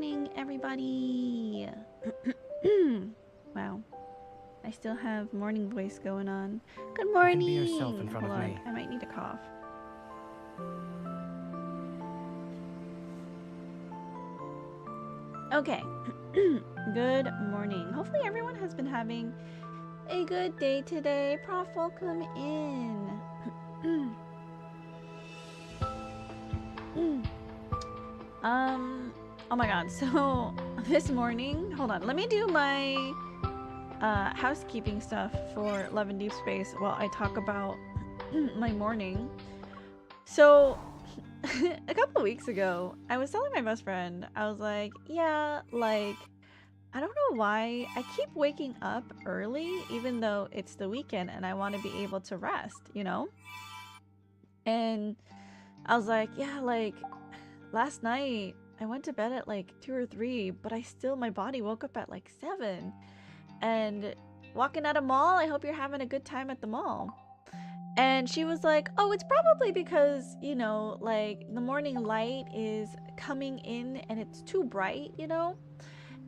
morning, everybody. Wow. I still have morning voice going on. Good morning. You can be yourself in front Hold of on. me. I might need to cough. Okay. Good morning. Hopefully everyone has been having a good day today. Prof, welcome in. Oh my god. So this morning, hold on. Let me do my housekeeping stuff for Love and Deep Space while I talk about my morning. So a couple of weeks ago, I was telling my best friend, I was like, yeah, like, I don't know why I keep waking up early, even though it's the weekend and I want to be able to rest, you know? And I was like, yeah, like, last night I went to bed at like 2 or 3, but my body woke up at like 7. And walking at a mall, I hope you're having a good time at the mall. And she was like, oh, it's probably because, you know, like the morning light is coming in and it's too bright, you know?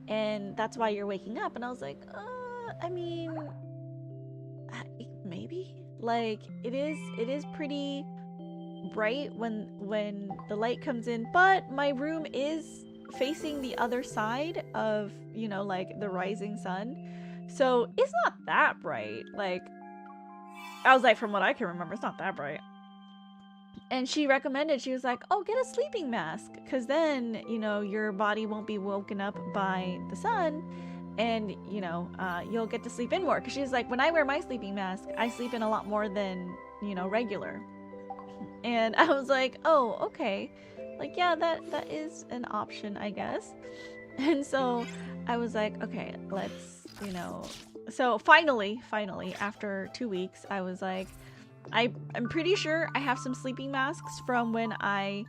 And that's why you're waking up. And I was like, I mean, maybe. Like it is pretty bright when the light comes in, but my room is facing the other side of, you know, like the rising sun. So it's not that bright. Like, I was like, from what I can remember, it's not that bright. And she recommended, she was like, oh, get a sleeping mask, because then, you know, your body won't be woken up by the sun, and, you know, you'll get to sleep in more. Because she was like, when I wear my sleeping mask, I sleep in a lot more than, you know, regular. And I was like, oh, okay. Like, yeah, that is an option, I guess. And so I was like, okay, let's, you know. So finally, after 2 weeks, I was like, I'm pretty sure I have some sleeping masks from when I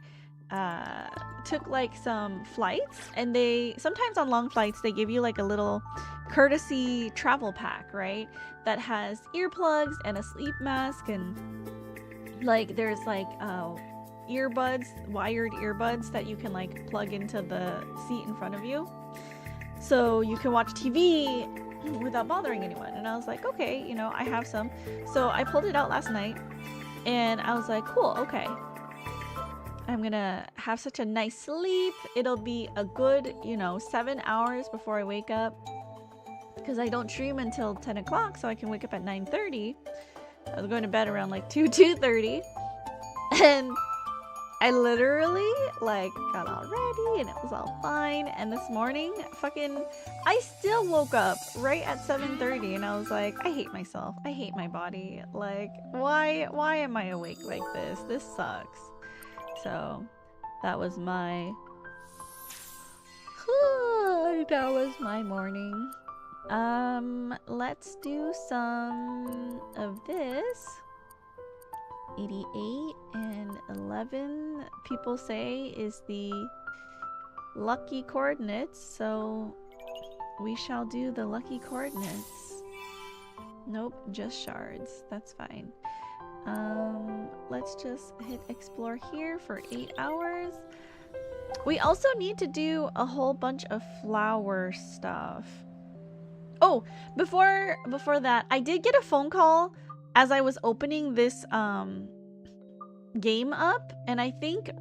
took like some flights, and they sometimes on long flights they give you like a little courtesy travel pack, right? That has earplugs and a sleep mask, and like there's like earbuds, wired earbuds that you can like plug into the seat in front of you, so you can watch TV without bothering anyone. And I was like, okay, you know, I have some. So I pulled it out last night and I was like, cool, okay, I'm gonna have such a nice sleep. It'll be a good, you know, 7 hours before I wake up, because I don't stream until 10 o'clock, so I can wake up at 9:30. I was going to bed around like 2:30, and I literally like got all ready and it was all fine. And this morning, I still woke up right at 7:30, and I was like, I hate myself. I hate my body. Like, why am I awake like this? This sucks. So that was my morning. Let's do some of this. 88 and 11 people say is the lucky coordinates, so we shall do the lucky coordinates. Nope, just shards. That's fine. Let's just hit explore here for 8 hours. We also need to do a whole bunch of flower stuff. Oh, before that, I did get a phone call as I was opening this game up, and I think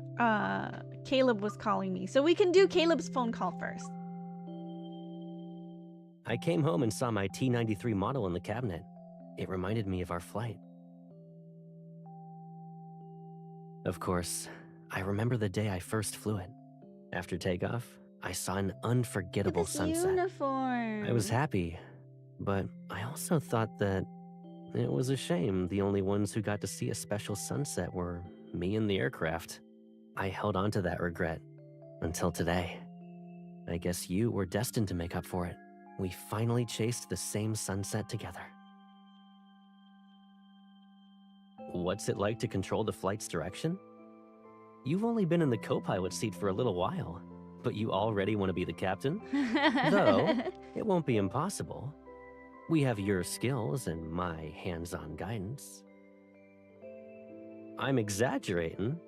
Caleb was calling me. So we can do Caleb's phone call first. I came home and saw my T-93 model in the cabinet. It reminded me of our flight. Of course, I remember the day I first flew it. After takeoff, I saw an unforgettable sunset. Uniform. I was happy, but I also thought that it was a shame the only ones who got to see a special sunset were me and the aircraft. I held on to that regret until today. I guess you were destined to make up for it. We finally chased the same sunset together. What's it like to control the flight's direction? You've only been in the co-pilot seat for a little while, but you already want to be the captain? Though, it won't be impossible. We have your skills and my hands-on guidance. I'm exaggerating.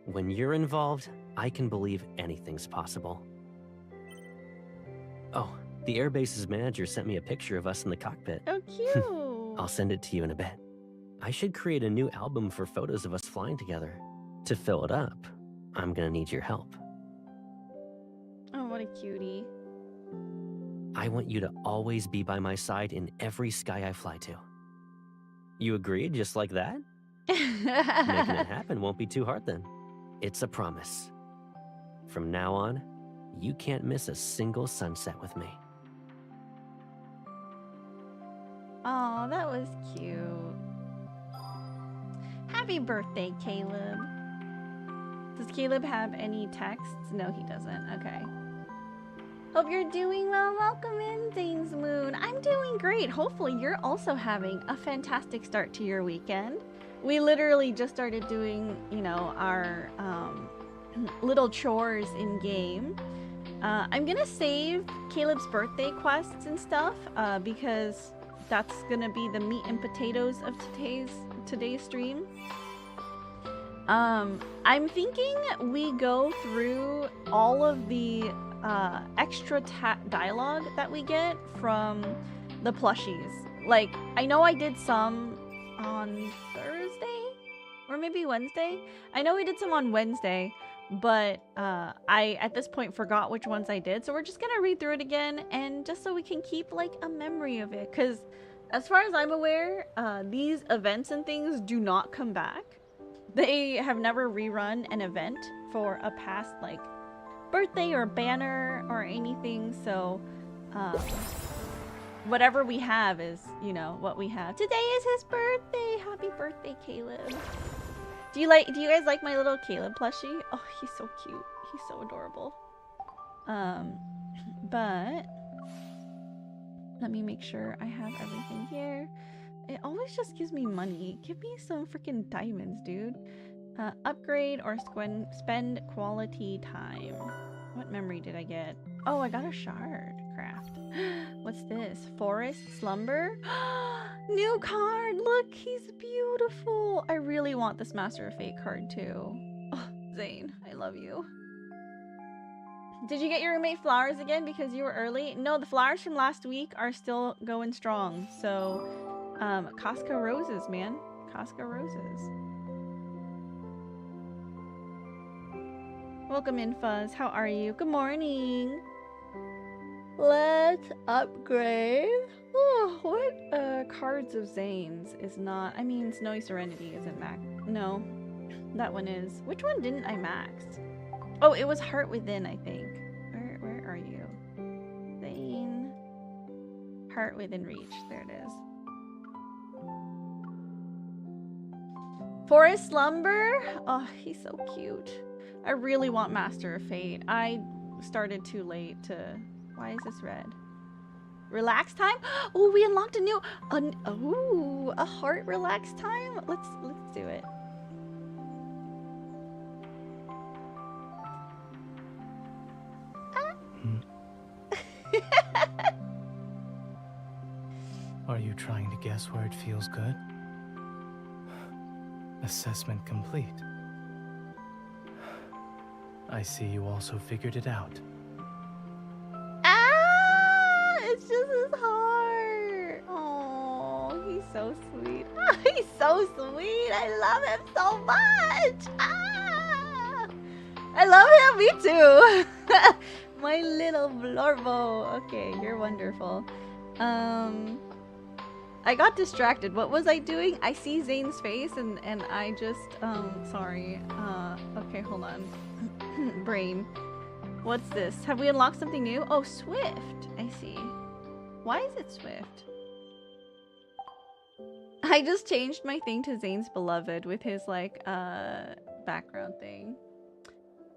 When you're involved, I can believe anything's possible. Oh, the Airbase's manager sent me a picture of us in the cockpit. Oh, cute. I'll send it to you in a bit. I should create a new album for photos of us flying together. To fill it up, I'm gonna need your help. Oh, what a cutie. I want you to always be by my side in every sky I fly to. You agreed just like that? Making it happen won't be too hard then. It's a promise. From now on, you can't miss a single sunset with me. Oh, that was cute. Happy birthday, Caleb. Does Caleb have any texts? No, he doesn't. Okay. Hope you're doing well. Welcome in, Zane's Moon. I'm doing great. Hopefully you're also having a fantastic start to your weekend. We literally just started doing, you know, our little chores in game. I'm gonna save Caleb's birthday quests and stuff because that's gonna be the meat and potatoes of today's stream. I'm thinking we go through all of the extra dialogue that we get from the plushies. Like, I know I did some on Thursday or maybe Wednesday. I know we did some on Wednesday, but I at this point forgot which ones I did. So we're just gonna read through it again, and just so we can keep like a memory of it, because as far as I'm aware, these events and things do not come back. They have never rerun an event for a past like birthday or banner or anything, so whatever we have is, you know, what we have. Today is his birthday. Happy birthday, Caleb. Do you guys like my little Caleb plushie? Oh, he's so cute. He's so adorable. But let me make sure I have everything here. It always just gives me money. Give me some freaking diamonds, dude. Upgrade or spend quality time. What memory did I get? Oh, I got a shard craft. What's this? Forest slumber? New card! Look, he's beautiful! I really want this Master of Fate card too. Oh, Zane, I love you. Did you get your roommate flowers again because you were early? No, the flowers from last week are still going strong. So, Costco roses, man. Costco roses. Welcome in, Fuzz. How are you? Good morning. Let's upgrade. Oh, what cards of Zane's is not? I mean, Snowy Serenity isn't max. No, that one is. Which one didn't I max? Oh, it was Heart Within, I think. Where are you? Zane. Heart Within Reach. There it is. Forest Slumber. Oh, he's so cute. I really want Master of Fate. I started too late to... Why is this red? Relax time? Oh, we unlocked a new... Ooh, a heart relax time? Let's do it. Are you trying to guess where it feels good? Assessment complete. I see you also figured it out. Ah! It's just his heart. Oh, he's so sweet. He's so sweet. I love him so much. Ah! I love him. Me too. My little Blorbo. Okay, you're wonderful. I got distracted. What was I doing? I see Zane's face and I just sorry. Okay, hold on. Brain. What's this? Have we unlocked something new? Oh, Swift. I see. Why is it Swift? I just changed my thing to Zane's Beloved with his like background thing.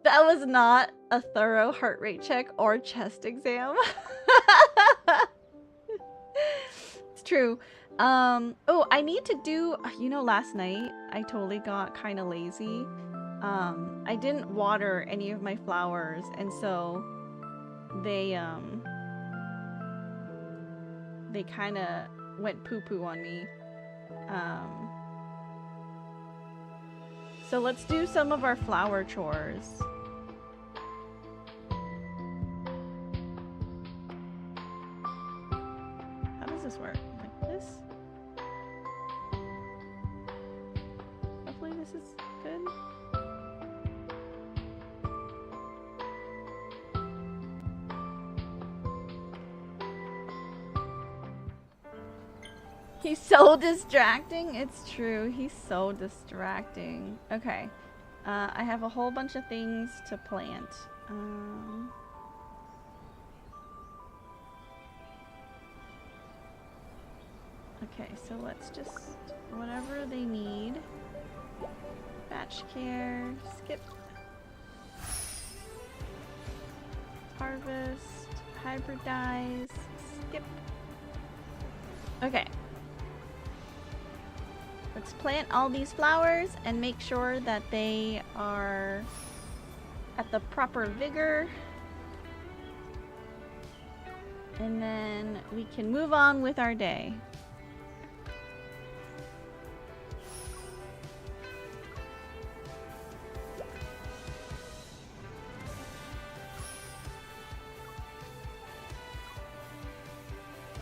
That was not a thorough heart rate check or chest exam. It's true. Oh, I need to do, you know, last night I totally got kind of lazy. I didn't water any of my flowers, and so they kind of went poo-poo on me. So let's do some of our flower chores. this work? Like this? Hopefully this is good. He's so distracting. It's true. He's so distracting. Okay. I have a whole bunch of things to plant. Okay, so let's just... whatever they need. Batch care. Skip. Harvest. Hybridize. Skip. Okay. Let's plant all these flowers and make sure that they are at the proper vigor. And then we can move on with our day.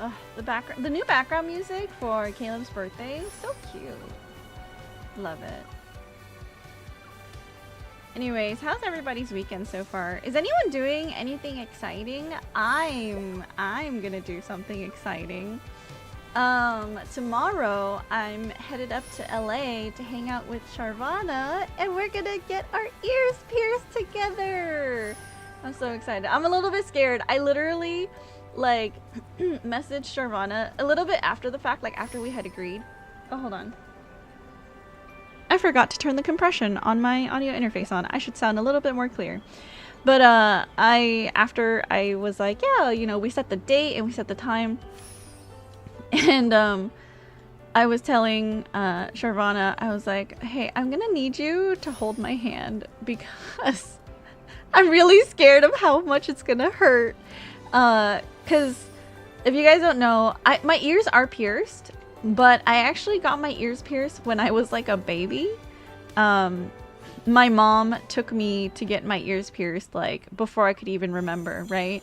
Ugh, the new background music for Caleb's birthday is so cute. Love it. Anyways, how's everybody's weekend so far? Is anyone doing anything exciting? I'm gonna do something exciting. Tomorrow I'm headed up to LA to hang out with Sharvana, and we're gonna get our ears pierced together. I'm so excited. I'm a little bit scared. I literally like messaged Sharvana a little bit after the fact, like after we had agreed. Oh, hold on. I forgot to turn the compression on my audio interface on. I should sound a little bit more clear. But after I was like, yeah, you know, we set the date and we set the time. And I was telling Sharvana, I was like, hey, I'm gonna need you to hold my hand because I'm really scared of how much it's gonna hurt. Because if you guys don't know, my ears are pierced, but I actually got my ears pierced when I was like a baby. My mom took me to get my ears pierced like before I could even remember, right?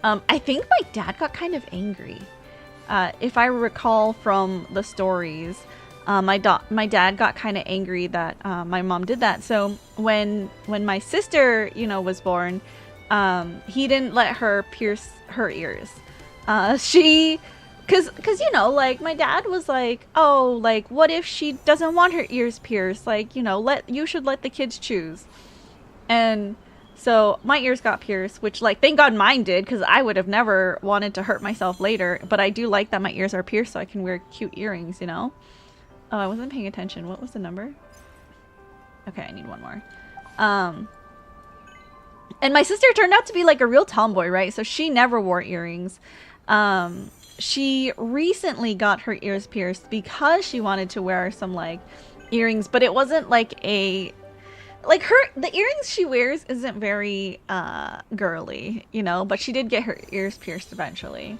I think my dad got kind of angry. If I recall from the stories, my dad got kind of angry that my mom did that. So when my sister, you know, was born, he didn't let her pierce her ears. Cause you know, like my dad was like, oh, like what if she doesn't want her ears pierced? Like, you know, you should let the kids choose. And so my ears got pierced, which like thank God mine did, because I would have never wanted to hurt myself later. But I do like that my ears are pierced so I can wear cute earrings, you know? Oh, I wasn't paying attention. What was the number? Okay, I need one more. And my sister turned out to be like a real tomboy, right? So she never wore earrings. She recently got her ears pierced because she wanted to wear some like earrings, but it wasn't like the earrings she wears isn't very girly, you know, but she did get her ears pierced eventually.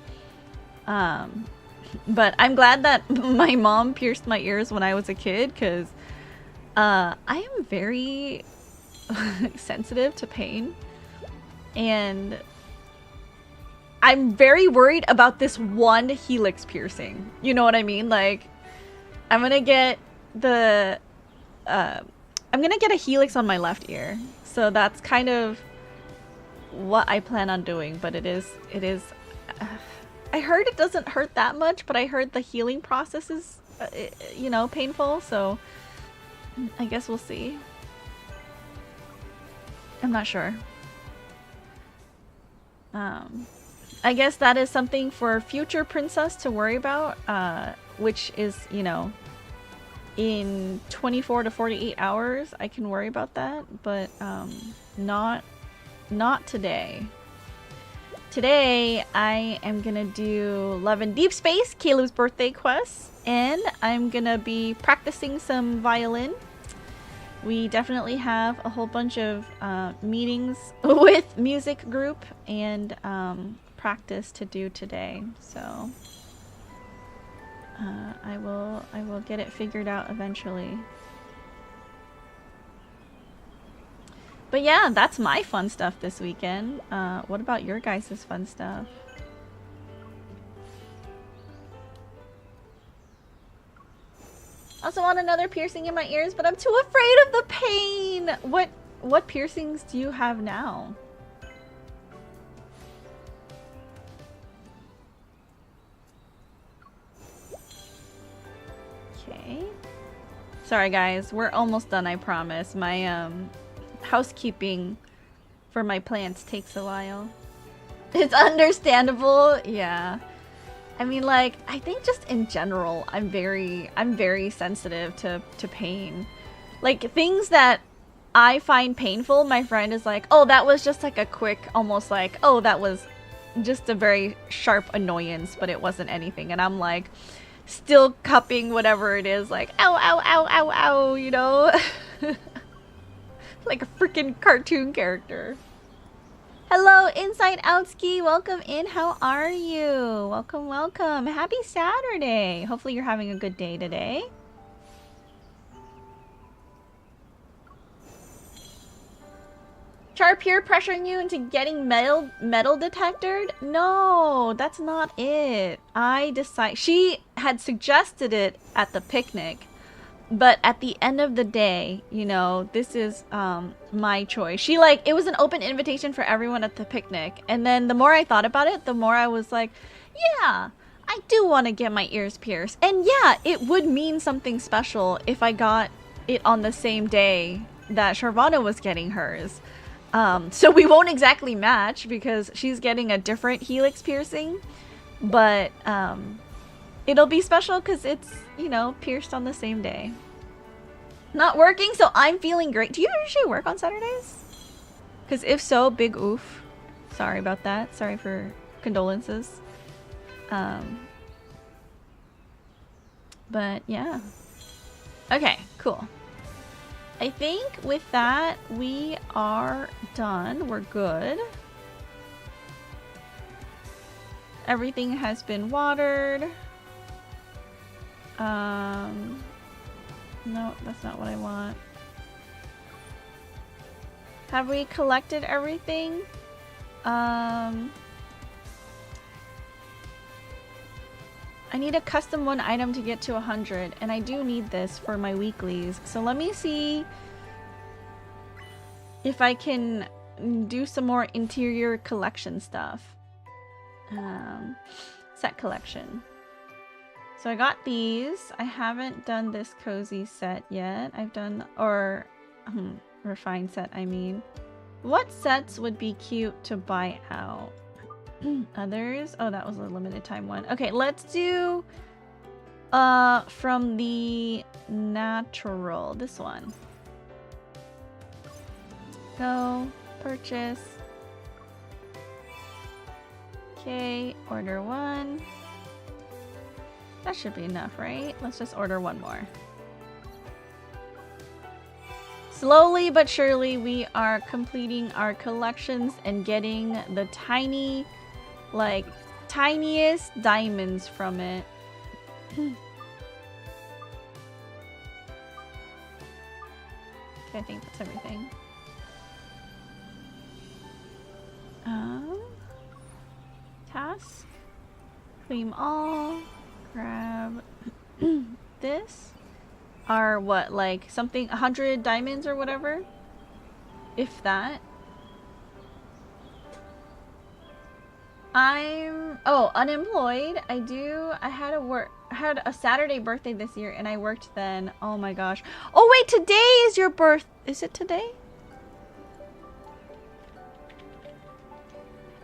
But I'm glad that my mom pierced my ears when I was a kid, because I am very sensitive to pain, and I'm very worried about this one helix piercing. You know what I mean? Like, I'm gonna get a helix on my left ear. So that's kind of what I plan on doing, but it is I heard it doesn't hurt that much, but I heard the healing process is you know, painful, so I guess we'll see. I'm not sure. I guess that is something for future princess to worry about, which is, you know, in 24 to 48 hours I can worry about that, but not today. Today I am gonna do Love in Deep Space, Caleb's birthday quest, and I'm gonna be practicing some violin. We definitely have a whole bunch of meetings with music group and practice to do today, so I will get it figured out eventually. But yeah, that's my fun stuff this weekend. What about your guys' fun stuff? Also want another piercing in my ears, but I'm too afraid of the pain. What piercings do you have now? Okay. Sorry guys, we're almost done, I promise. My housekeeping for my plants takes a while. It's understandable, yeah. I mean, like, I think just in general, I'm very sensitive to pain. Like, things that I find painful, my friend is like, oh, that was just like a quick, almost like, oh, that was just a very sharp annoyance, but it wasn't anything. And I'm like, still cupping whatever it is, like, ow, ow, ow, ow, ow, you know? Like a freaking cartoon character. Hello, Inside Outski. Welcome in. How are you? Welcome, welcome. Happy Saturday. Hopefully you're having a good day today. Char peer pressuring you into getting metal detectored? No, that's not it. She had suggested it at the picnic. But at the end of the day, you know, this is my choice. It was an open invitation for everyone at the picnic. And then the more I thought about it, the more I was like, yeah, I do want to get my ears pierced. And yeah, it would mean something special if I got it on the same day that Sharvana was getting hers. So we won't exactly match because she's getting a different helix piercing. But it'll be special because it's, you know, pierced on the same day. Not working, so I'm feeling great. Do you usually work on Saturdays? Because if so, big oof. Sorry about that. Sorry for condolences. But yeah. Okay, cool. I think with that, we are done. We're good. Everything has been watered. No, that's not what I want. Have we collected everything? I need a custom one item to get to 100, and I do need this for my weeklies. So let me see if I can do some more interior collection stuff. Set collection. So I got these. I haven't done this cozy set yet. I've done, or refined set, I mean. What sets would be cute to buy out? Others? Oh, that was a limited time one. Okay, let's do from the natural, this one. Go, purchase. Okay, order one. That should be enough, right? Let's just order one more. Slowly but surely, we are completing our collections and getting the tiny, like, tiniest diamonds from it. Okay, I think that's everything. Task. Claim all. Grab this. Are what, like something 100 diamonds or whatever? If that. I'm unemployed. I had a Saturday birthday this year and I worked then. Oh my gosh. Oh wait, today is your birth. Is it today?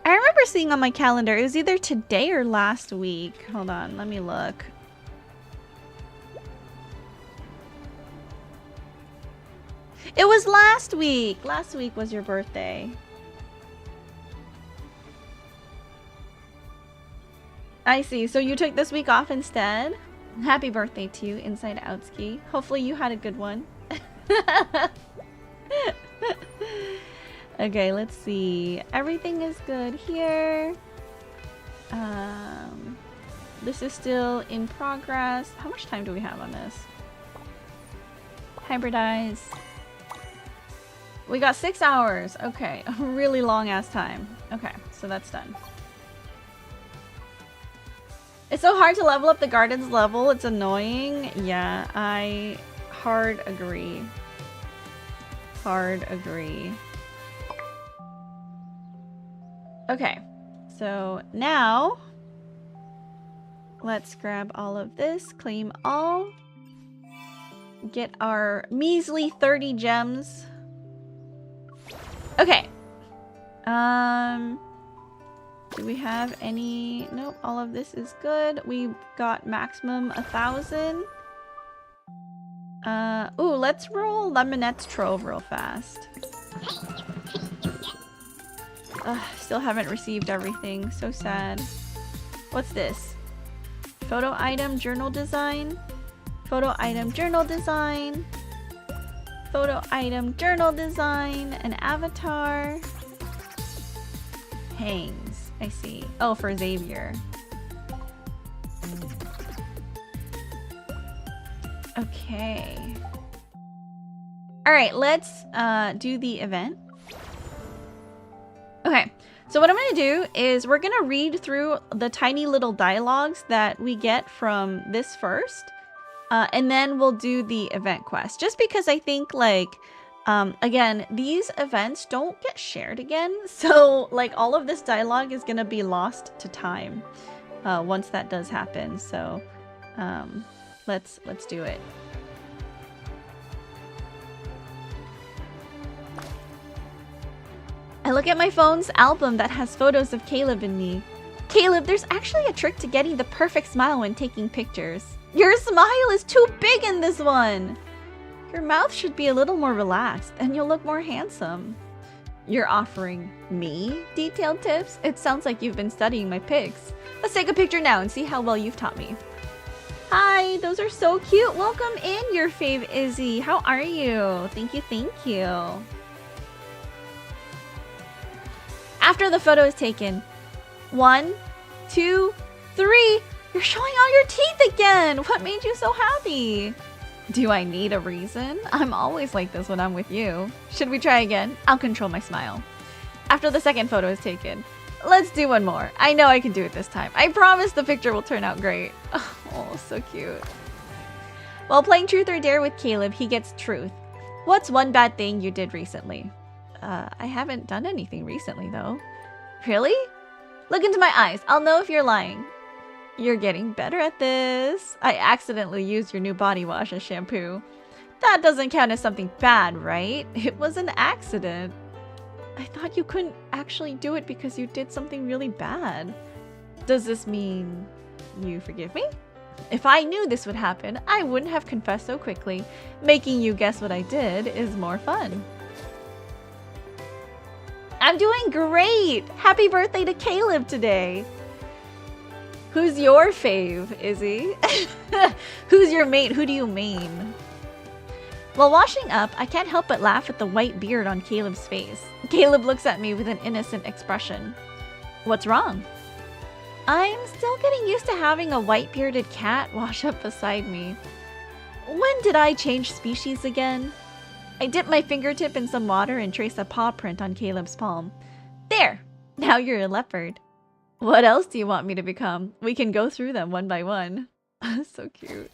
I remember seeing on my calendar, it was either today or last week. Hold on, let me look. It was last week. Last week was your birthday. I see. So you took this week off instead? Happy birthday to you, Inside Outski. Hopefully you had a good one. Okay, let's see. Everything is good here. This is still in progress. How much time do we have on this? Hybridize. We got 6 hours. Okay, a really long ass time. Okay, so that's done. It's so hard to level up the garden's level. It's annoying. Yeah, I hard agree. Hard agree. Okay, so now let's grab all of this, claim all, get our measly 30 gems. Okay. Do we have any? Nope, all of this is good. We got maximum 1,000. Ooh, let's roll Lemonette's Trove real fast. Ugh, still haven't received everything. So sad. What's this? Photo item, journal design. Photo item, journal design. Photo item, journal design. An avatar. Hangs. I see. Oh, for Xavier. Okay. Alright, let's do the event. Okay, so what I'm going to do is we're going to read through the tiny little dialogues that we get from this first. And then we'll do the event quest. Just because I think, like, again, these events don't get shared again. So, like, all of this dialogue is going to be lost to time once that does happen. So, let's do it. I look at my phone's album that has photos of Caleb and me. Caleb, there's actually a trick to getting the perfect smile when taking pictures. Your smile is too big in this one. Your mouth should be a little more relaxed and you'll look more handsome. You're offering me detailed tips? It sounds like you've been studying my pics. Let's take a picture now and see how well you've taught me. Hi, those are so cute. Welcome in, your fave Izzy. How are you? Thank you, thank you. After the photo is taken, 1, 2, 3. You're showing all your teeth again. What made you so happy? Do I need a reason? I'm always like this when I'm with you. Should we try again? I'll control my smile. After the second photo is taken, let's do one more. I know I can do it this time. I promise the picture will turn out great. Oh, so cute. While playing Truth or Dare with Caleb, he gets truth. What's one bad thing you did recently? I haven't done anything recently, though. Really? Look into my eyes. I'll know if you're lying. You're getting better at this. I accidentally used your new body wash as shampoo. That doesn't count as something bad, right? It was an accident. I thought you couldn't actually do it because you did something really bad. Does this mean you forgive me? If I knew this would happen, I wouldn't have confessed so quickly. Making you guess what I did is more fun. I'm doing great! Happy birthday to Caleb today! Who's your fave, Izzy? Who's your mate? Who do you main? While washing up, I can't help but laugh at the white beard on Caleb's face. Caleb looks at me with an innocent expression. What's wrong? I'm still getting used to having a white-bearded cat wash up beside me. When did I change species again? I dip my fingertip in some water and trace a paw print on Caleb's palm. There! Now you're a leopard. What else do you want me to become? We can go through them one by one. So cute.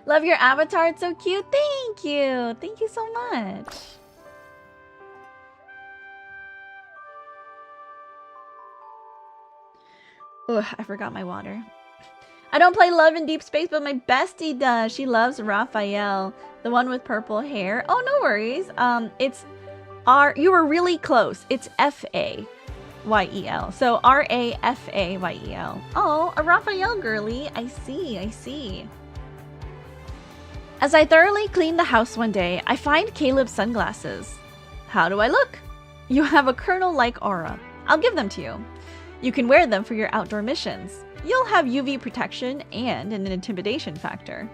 Love your avatar, it's so cute. Thank you. Thank you so much. Ugh, I forgot my water. I don't play Love in Deep Space, but my bestie does. She loves Raphael, the one with purple hair. Oh, no worries. It's you were really close. It's F-A-Y-E-L. So R-A-F-A-Y-E-L. Oh, a Raphael girly. I see, I see. As I thoroughly clean the house one day, I find Caleb's sunglasses. How do I look? You have a colonel-like aura. I'll give them to you. You can wear them for your outdoor missions. You'll have UV protection and an intimidation factor.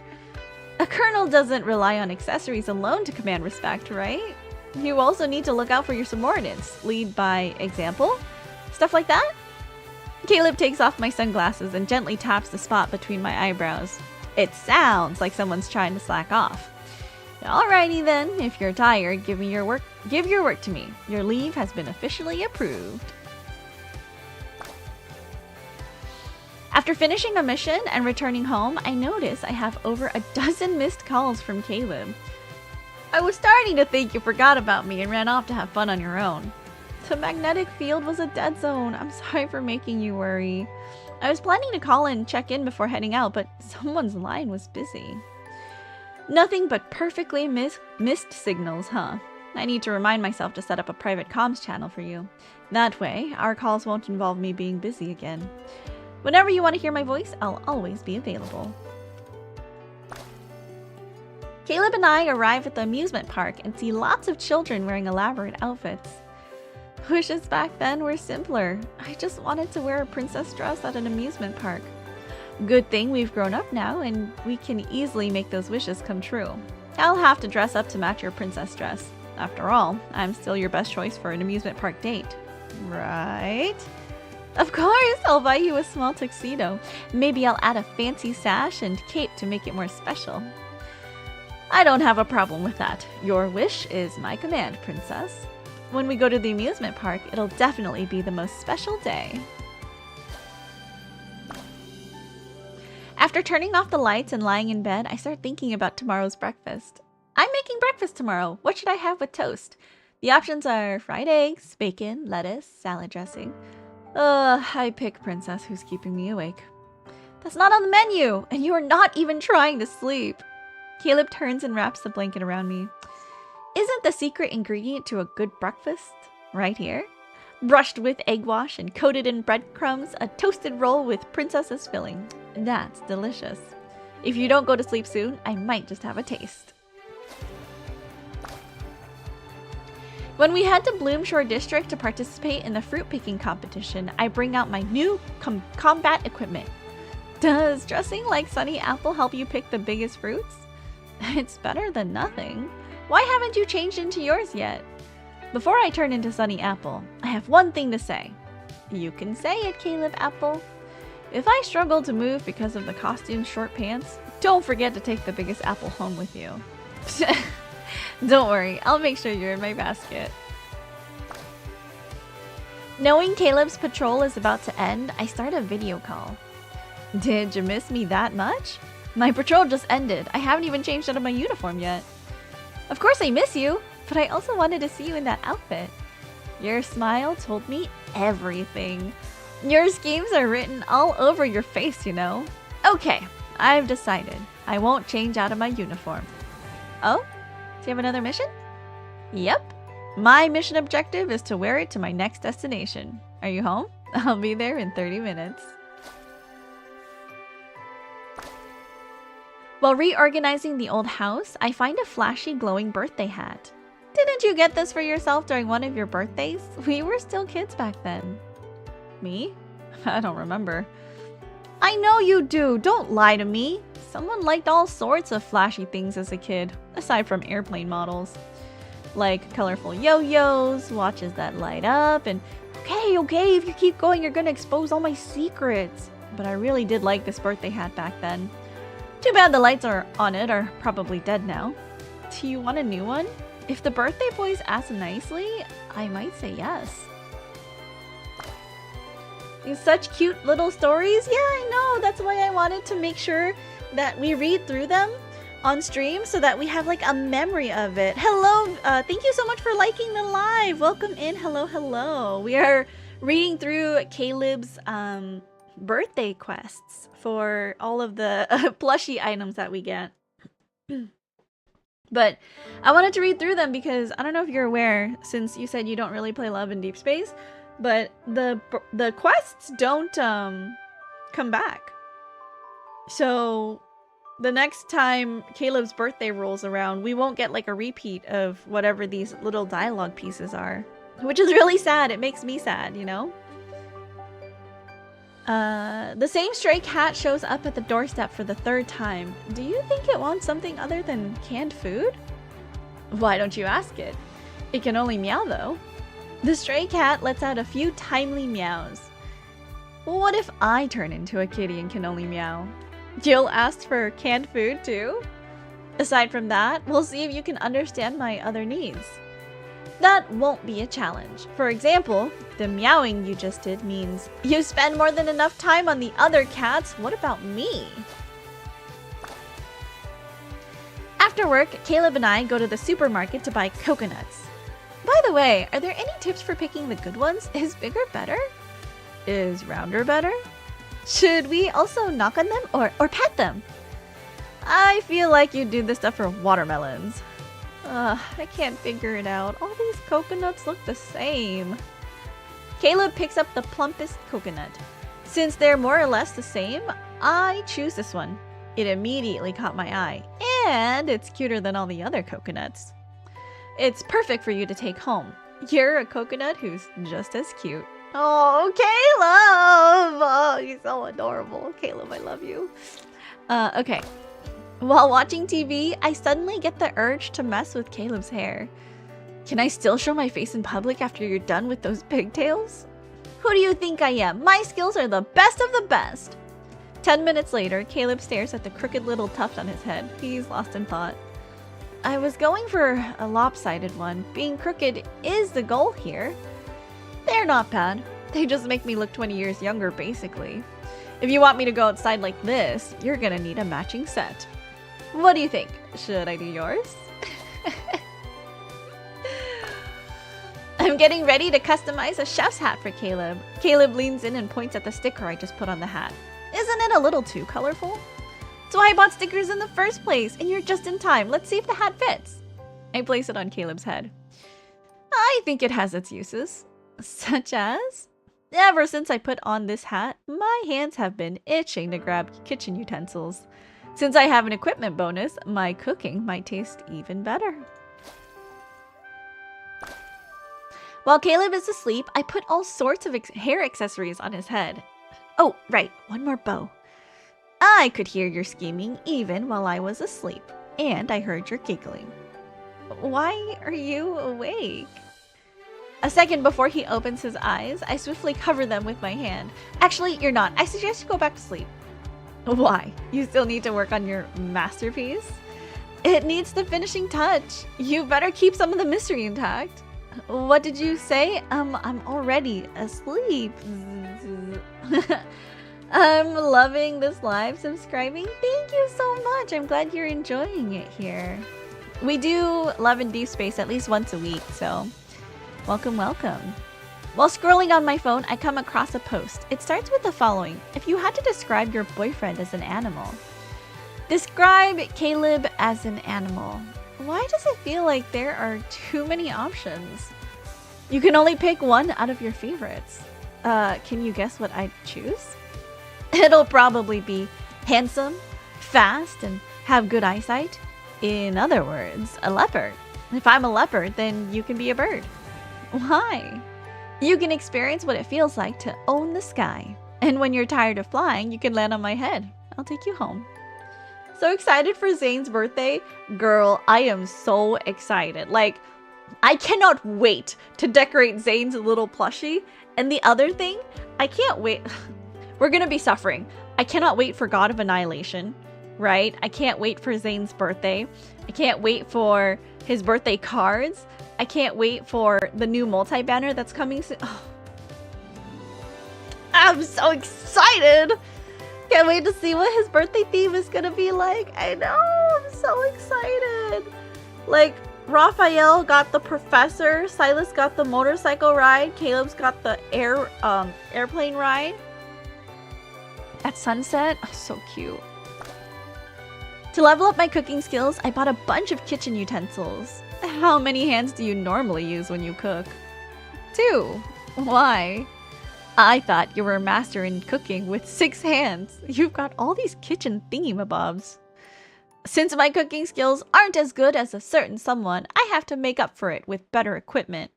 A colonel doesn't rely on accessories alone to command respect, right? You also need to look out for your subordinates. Lead by example? Stuff like that? Caleb takes off my sunglasses and gently taps the spot between my eyebrows. It sounds like someone's trying to slack off. Alrighty then, if you're tired, give your work to me. Your leave has been officially approved. After finishing a mission and returning home, I notice I have over a dozen missed calls from Caleb. I was starting to think you forgot about me and ran off to have fun on your own. The magnetic field was a dead zone. I'm sorry for making you worry. I was planning to call and check in before heading out, but someone's line was busy. Nothing but perfectly missed signals, huh? I need to remind myself to set up a private comms channel for you. That way, our calls won't involve me being busy again. Whenever you want to hear my voice, I'll always be available. Caleb and I arrive at the amusement park and see lots of children wearing elaborate outfits. Wishes back then were simpler. I just wanted to wear a princess dress at an amusement park. Good thing we've grown up now and we can easily make those wishes come true. I'll have to dress up to match your princess dress. After all, I'm still your best choice for an amusement park date. Right? Of course, I'll buy you a small tuxedo. Maybe I'll add a fancy sash and cape to make it more special. I don't have a problem with that. Your wish is my command, princess. When we go to the amusement park, it'll definitely be the most special day. After turning off the lights and lying in bed, I start thinking about tomorrow's breakfast. I'm making breakfast tomorrow. What should I have with toast? The options are fried eggs, bacon, lettuce, salad dressing. I pick princess who's keeping me awake. That's not on the menu, and you are not even trying to sleep. Caleb turns and wraps the blanket around me. Isn't the secret ingredient to a good breakfast right here? Brushed with egg wash and coated in breadcrumbs, a toasted roll with princess's filling. That's delicious. If you don't go to sleep soon, I might just have a taste. When we head to Bloomshore District to participate in the fruit picking competition, I bring out my new combat equipment. Does dressing like Sunny Apple help you pick the biggest fruits? It's better than nothing. Why haven't you changed into yours yet? Before I turn into Sunny Apple, I have one thing to say. You can say it, Caleb Apple. If I struggle to move because of the costume's short pants, don't forget to take the biggest apple home with you. Don't worry, I'll make sure you're in my basket. Knowing Caleb's patrol is about to end, I start a video call. Did you miss me that much? My patrol just ended. I haven't even changed out of my uniform yet. Of course I miss you, but I also wanted to see you in that outfit. Your smile told me everything. Your schemes are written all over your face, you know. Okay, I've decided. I won't change out of my uniform. Oh? Do you have another mission? Yep. My mission objective is to wear it to my next destination. Are you home? I'll be there in 30 minutes. While reorganizing the old house, I find a flashy glowing birthday hat. Didn't you get this for yourself during one of your birthdays? We were still kids back then. Me? I don't remember. I know you do. Don't lie to me. Someone liked all sorts of flashy things as a kid, aside from airplane models. Like colorful yo-yos, watches that light up, and okay, if you keep going, you're gonna expose all my secrets. But I really did like this birthday hat back then. Too bad the lights on it are probably dead now. Do you want a new one? If the birthday boys ask nicely, I might say yes. These such cute little stories. Yeah, I know. That's why I wanted to make sure that we read through them on stream so that we have like a memory of it. Hello. Thank you so much for liking the live. Welcome in. Hello. We are reading through Caleb's birthday quests for all of the plushie items that we get. But I wanted to read through them because I don't know if you're aware, since you said you don't really play Love in Deep Space, but the quests don't come back. So the next time Caleb's birthday rolls around, we won't get like a repeat of whatever these little dialogue pieces are, which is really sad. It makes me sad, you know? The same stray cat shows up at the doorstep for the third time. Do you think it wants something other than canned food? Why don't you ask it? It can only meow though. The stray cat lets out a few timely meows. What if I turn into a kitty and can only meow? You'll ask for canned food too? Aside from that, we'll see if you can understand my other needs. That won't be a challenge. For example, the meowing you just did means you spend more than enough time on the other cats. What about me? After work, Caleb and I go to the supermarket to buy coconuts. By the way, are there any tips for picking the good ones? Is bigger better? Is rounder better? Should we also knock on them or pet them? I feel like you do this stuff for watermelons. I can't figure it out. All these coconuts look the same. Caleb picks up the plumpest coconut. Since they're more or less the same, I choose this one. It immediately caught my eye, and it's cuter than all the other coconuts. It's perfect for you to take home. You're a coconut who's just as cute. Oh, Caleb! Oh, he's so adorable. Caleb, I love you. Okay. While watching TV, I suddenly get the urge to mess with Caleb's hair. Can I still show my face in public after you're done with those pigtails? Who do you think I am? My skills are the best of the best. 10 minutes later, Caleb stares at the crooked little tuft on his head. He's lost in thought. I was going for a lopsided one. Being crooked is the goal here. They're not bad. They just make me look 20 years younger, basically. If you want me to go outside like this, you're gonna need a matching set. What do you think? Should I do yours? I'm getting ready to customize a chef's hat for Caleb. Caleb leans in and points at the sticker I just put on the hat. Isn't it a little too colorful? So I bought stickers in the first place, and you're just in time. Let's see if the hat fits. I place it on Caleb's head. I think it has its uses. Such as? Ever since I put on this hat, my hands have been itching to grab kitchen utensils. Since I have an equipment bonus, my cooking might taste even better. While Caleb is asleep, I put all sorts of hair accessories on his head. Oh, right, one more bow. I could hear your scheming even while I was asleep, and I heard your giggling. Why are you awake? A second before he opens his eyes, I swiftly cover them with my hand. Actually, you're not. I suggest you go back to sleep. Why? You still need to work on your masterpiece? It needs the finishing touch. You better keep some of the mystery intact. What did you say? I'm already asleep. I'm loving this live subscribing. Thank you so much. I'm glad you're enjoying it here. We do Love and Deep Space at least once a week, so welcome, welcome. While scrolling on my phone, I come across a post. It starts with the following. If you had to describe your boyfriend as an animal, describe Caleb as an animal. Why does it feel like there are too many options? You can only pick one out of your favorites. Can you guess what I'd choose? It'll probably be handsome, fast, and have good eyesight. In other words, a leopard. If I'm a leopard, then you can be a bird. Why? You can experience what it feels like to own the sky. And when you're tired of flying, you can land on my head. I'll take you home. So excited for Zane's birthday. Girl, I am so excited. Like, I cannot wait to decorate Zane's little plushie. And the other thing, I can't wait. We're gonna be suffering. I cannot wait for God of Annihilation, right? I can't wait for Zane's birthday. I can't wait for his birthday cards. I can't wait for the new multi-banner that's coming soon. Oh. I'm so excited! Can't wait to see what his birthday theme is gonna be like. I know, I'm so excited. Like, Raphael got the professor, Silas got the motorcycle ride, Caleb's got the airplane ride. At sunset, oh, so cute. To level up my cooking skills, I bought a bunch of kitchen utensils. How many hands do you normally use when you cook? 2. Why? I thought you were a master in cooking with 6 hands. You've got all these kitchen thingamabobs. Since my cooking skills aren't as good as a certain someone, I have to make up for it with better equipment.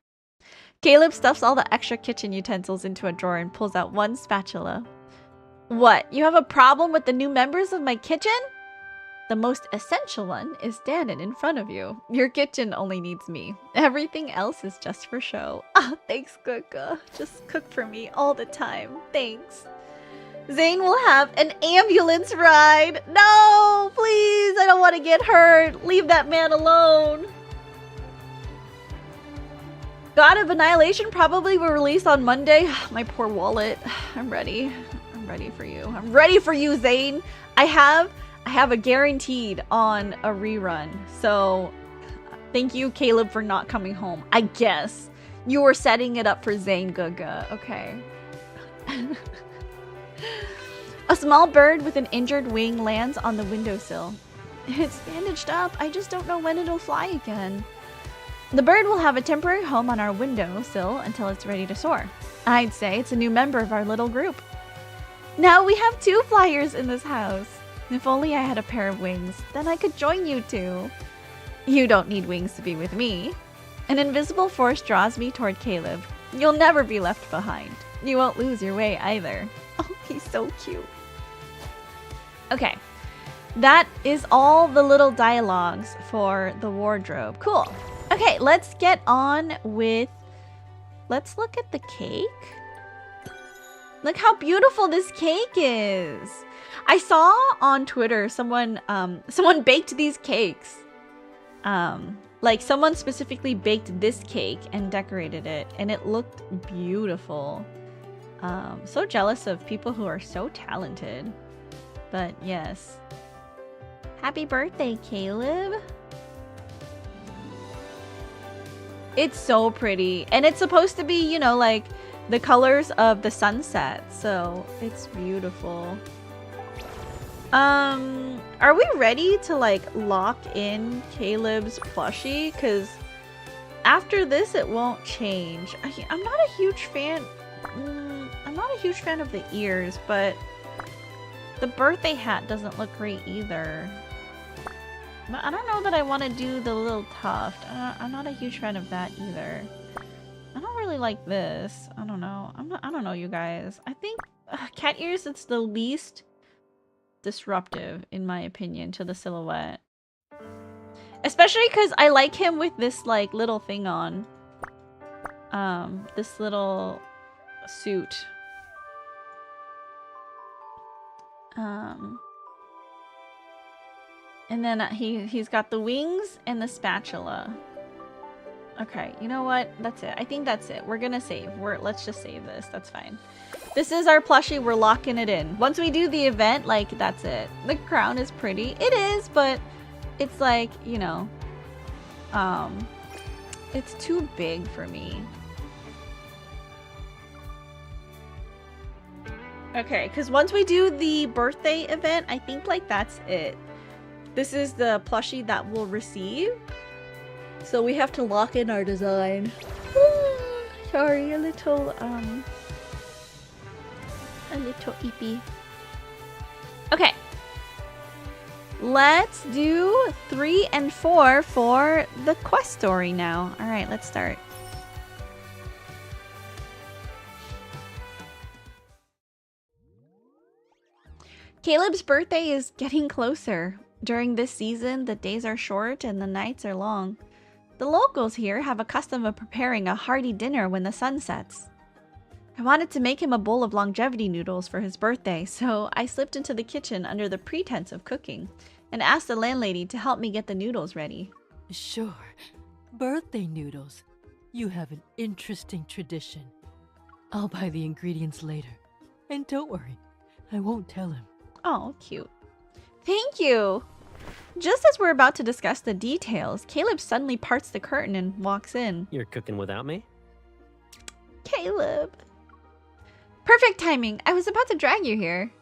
Caleb stuffs all the extra kitchen utensils into a drawer and pulls out one spatula. What, you have a problem with the new members of my kitchen? The most essential one is standing in front of you. Your kitchen only needs me. Everything else is just for show. Ah, thanks, Kuka. Just cook for me all the time. Thanks. Zane will have an ambulance ride. No, please. I don't want to get hurt. Leave that man alone. God of Annihilation probably will release on Monday. My poor wallet. I'm ready. I'm ready for you. I'm ready for you, Zane. I have a guaranteed on a rerun. So thank you, Caleb, for not coming home. I guess you were setting it up for Zane Guga. Okay. A small bird with an injured wing lands on the windowsill. It's bandaged up. I just don't know when it'll fly again. The bird will have a temporary home on our windowsill until it's ready to soar. I'd say it's a new member of our little group. Now we have 2 flyers in this house. If only I had a pair of wings, then I could join you 2. You don't need wings to be with me. An invisible force draws me toward Caleb. You'll never be left behind. You won't lose your way either. Oh, he's so cute. Okay. That is all the little dialogues for the wardrobe. Cool. Okay, let's get on with... Let's look at the cake. Look how beautiful this cake is. I saw on Twitter someone baked these cakes. Like someone specifically baked this cake and decorated it, and it looked beautiful. So jealous of people who are so talented. But yes. Happy birthday, Caleb. It's so pretty. And it's supposed to be, you know, like the colors of the sunset. So it's beautiful. Are we ready to like lock in Caleb's plushie? Because after this, it won't change. I'm not a huge fan. I'm not a huge fan of the ears, but the birthday hat doesn't look great either. But I don't know that I want to do the little tuft. I'm not a huge fan of that either. I don't really like this. I don't know. I don't know, you guys. I think cat ears, it's the least disruptive, in my opinion, to the silhouette. Especially because I like him with this, like, little thing on. This little suit. And then he's got the wings and the spatula. Okay, you know what? That's it. I think that's it. We're gonna save. Let's just save this. That's fine. This is our plushie. We're locking it in. Once we do the event, like, that's it. The crown is pretty. It is, but it's like, you know, it's too big for me. Okay, because once we do the birthday event, I think, like, that's it. This is the plushie that we'll receive. So we have to lock in our design. Sorry, a little eepy. Okay. Let's do 3 and 4 for the quest story now. All right, let's start. Caleb's birthday is getting closer. During this season, the days are short and the nights are long. The locals here have a custom of preparing a hearty dinner when the sun sets. I wanted to make him a bowl of longevity noodles for his birthday, so I slipped into the kitchen under the pretense of cooking and asked the landlady to help me get the noodles ready. Sure. Birthday noodles. You have an interesting tradition. I'll buy the ingredients later. And don't worry, I won't tell him. Oh, cute. Thank you! Just as we're about to discuss the details, Caleb suddenly parts the curtain and walks in. You're cooking without me? Caleb. Perfect timing. I was about to drag you here.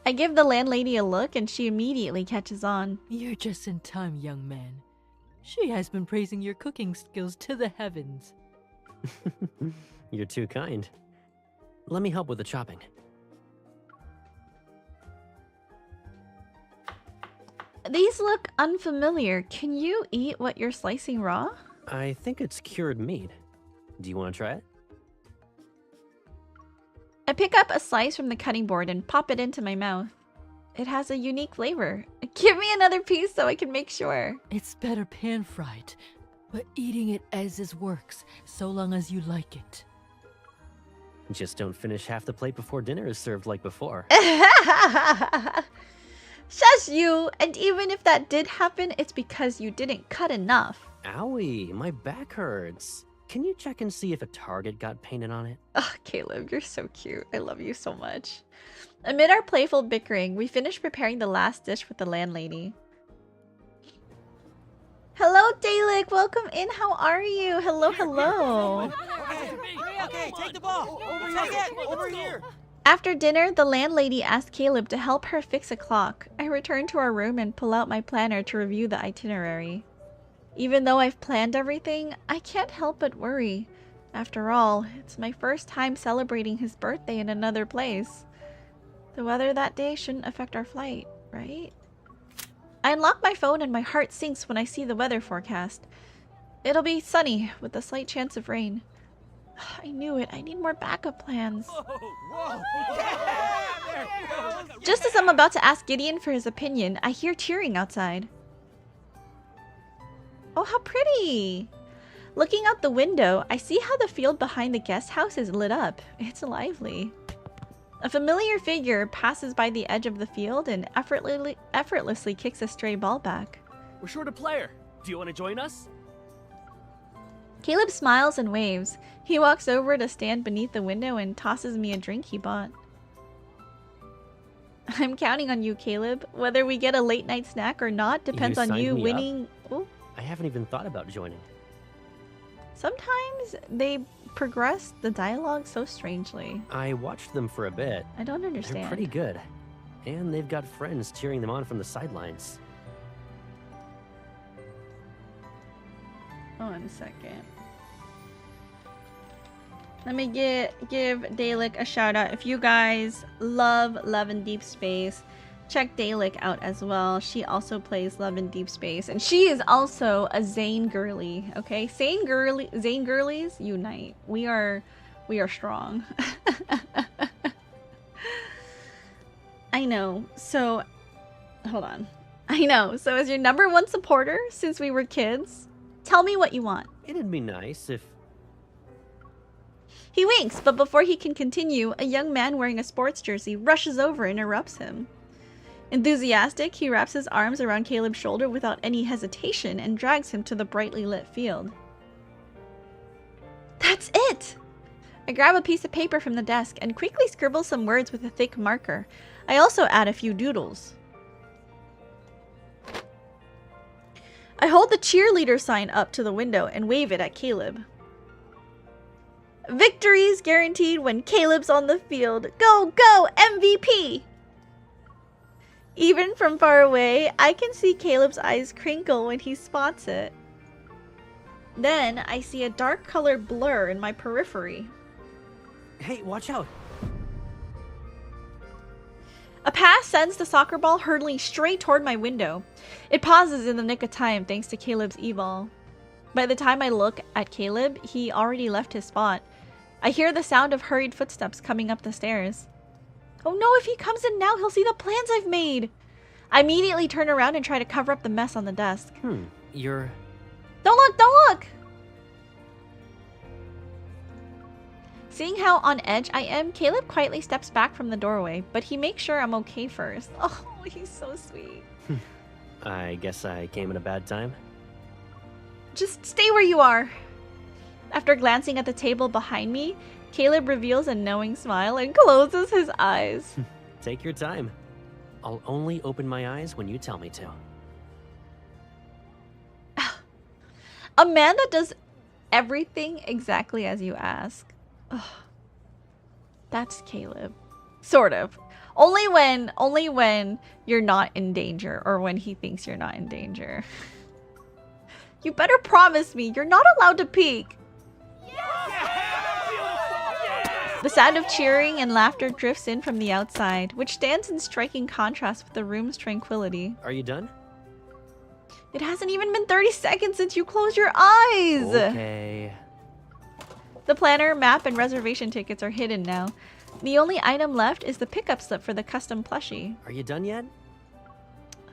I give the landlady a look and she immediately catches on. You're just in time, young man. She has been praising your cooking skills to the heavens. You're too kind. Let me help with the chopping. These look unfamiliar. Can you eat what you're slicing raw? I think it's cured meat. Do you want to try it? I pick up a slice from the cutting board and pop it into my mouth. It has a unique flavor. Give me another piece so I can make sure. It's better pan-fried, but eating it as is works, so long as you like it. Just don't finish half the plate before dinner is served like before. Shush you! And even if that did happen, it's because you didn't cut enough. Owie, my back hurts. Can you check and see if a target got painted on it? Ugh, Caleb, you're so cute. I love you so much. Amid our playful bickering, we finished preparing the last dish with the landlady. Hello, Dalek. Welcome in. How are you? Hello, hello. Okay, take the ball. Take it. Over here. After dinner, the landlady asked Caleb to help her fix a clock. I returned to our room and pull out my planner to review the itinerary. Even though I've planned everything, I can't help but worry. After all, it's my first time celebrating his birthday in another place. The weather that day shouldn't affect our flight, right? I unlock my phone and my heart sinks when I see the weather forecast. It'll be sunny with a slight chance of rain. I knew it. I need more backup plans. Whoa. Just as I'm about to ask Gideon for his opinion, I hear cheering outside. Oh, how pretty! Looking out the window, I see how the field behind the guest house is lit up. It's lively. A familiar figure passes by the edge of the field and effortlessly kicks a stray ball back. We're short a player. Do you want to join us? Caleb smiles and waves. He walks over to stand beneath the window and tosses me a drink he bought. I'm counting on you, Caleb. Whether we get a late night snack or not depends on signed you me up? winning. Ooh. I haven't even thought about joining. Sometimes they progress the dialogue so strangely. I watched them for a bit. I don't understand. They're pretty good. And they've got friends cheering them on from the sidelines. Hold on a second. Let me give Dalek a shout out. If you guys love Love in Deep Space, check Dalek out as well. She also plays Love in Deep Space, and she is also a Zane girly. Okay, Zane girlies unite. We are strong. I know. So, hold on. I know. So, as your #1 supporter since we were kids, tell me what you want. It'd be nice if... He winks, but before he can continue, a young man wearing a sports jersey rushes over and interrupts him. Enthusiastic, he wraps his arms around Caleb's shoulder without any hesitation and drags him to the brightly lit field. That's it! I grab a piece of paper from the desk and quickly scribble some words with a thick marker. I also add a few doodles. I hold the cheerleader sign up to the window and wave it at Caleb. Victory's guaranteed when Caleb's on the field. Go, go, MVP! Even from far away, I can see Caleb's eyes crinkle when he spots it. Then I see a dark colored blur in my periphery. Hey, watch out! A pass sends the soccer ball hurtling straight toward my window. It pauses in the nick of time thanks to Caleb's e-ball. By the time I look at Caleb, he already left his spot. I hear the sound of hurried footsteps coming up the stairs. Oh no, if he comes in now, he'll see the plans I've made. I immediately turn around and try to cover up the mess on the desk. You're... Don't look! Don't look! Seeing how on edge I am, Caleb quietly steps back from the doorway, but he makes sure I'm okay first. Oh, he's so sweet. I guess I came at a bad time. Just stay where you are. After glancing at the table behind me, Caleb reveals a knowing smile and closes his eyes. Take your time. I'll only open my eyes when you tell me to. A man that does everything exactly as you ask. Ugh. That's Caleb. Sort of. Only when you're not in danger, or when he thinks you're not in danger. You better promise me you're not allowed to peek. The sound of cheering and laughter drifts in from the outside, which stands in striking contrast with the room's tranquility. Are you done? It hasn't even been 30 seconds since you closed your eyes! Okay. The planner, map, and reservation tickets are hidden now. The only item left is the pickup slip for the custom plushie. Are you done yet?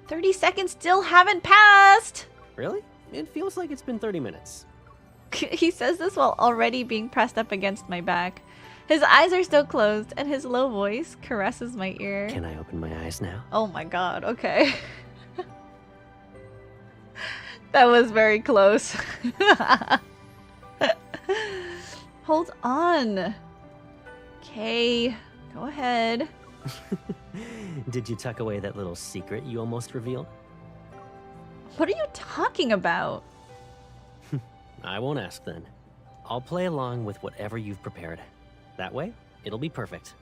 30 seconds still haven't passed! Really? It feels like it's been 30 minutes. He says this while already being pressed up against my back. His eyes are still closed, and his low voice caresses my ear. Can I open my eyes now? Oh my god, okay. That was very close. Hold on. Okay, go ahead. Did you tuck away that little secret you almost revealed? What are you talking about? I won't ask then. I'll play along with whatever you've prepared. That way, it'll be perfect.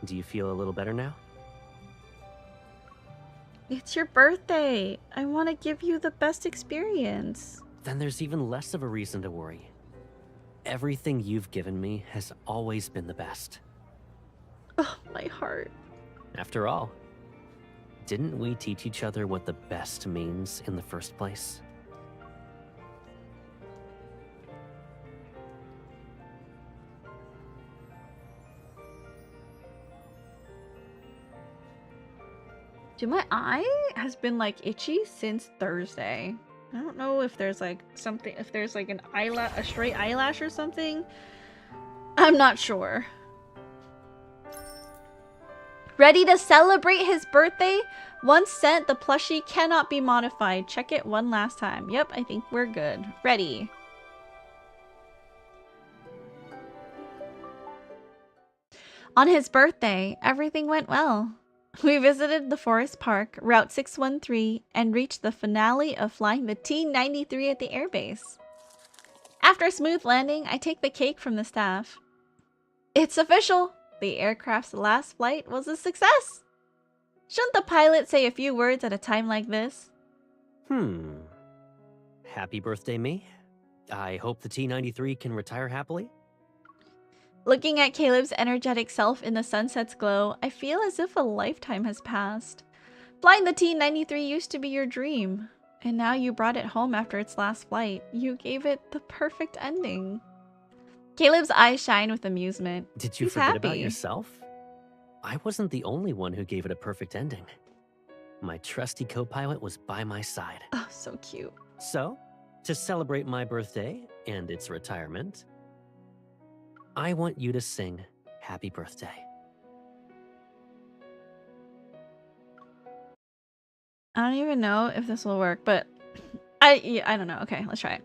Do you feel a little better now? It's your birthday. I want to give you the best experience. Then there's even less of a reason to worry. Everything you've given me has always been the best. Oh, my heart. After all, didn't we teach each other what the best means in the first place? Dude, my eye has been like itchy since Thursday. I don't know if there's like something, if there's like a stray eyelash or something. I'm not sure. Ready to celebrate his birthday? Once sent, the plushie cannot be modified. Check it one last time. Yep, I think we're good. Ready. On his birthday, everything went well. We visited the forest park, Route 613, and reached the finale of flying the T-93 at the airbase. After a smooth landing, I take the cake from the staff. It's official! The aircraft's last flight was a success! Shouldn't the pilot say a few words at a time like this? Happy birthday, me. I hope the T-93 can retire happily. Looking at Caleb's energetic self in the sunset's glow, I feel as if a lifetime has passed. Flying the T-93 used to be your dream, and now you brought it home after its last flight. You gave it the perfect ending. Caleb's eyes shine with amusement. Did you He's forget happy. about yourself? I wasn't the only one who gave it a perfect ending. My trusty co-pilot was by my side. Oh, so cute. So, to celebrate my birthday and its retirement, I want you to sing Happy Birthday. I don't even know if this will work, but I don't know. Okay, let's try it.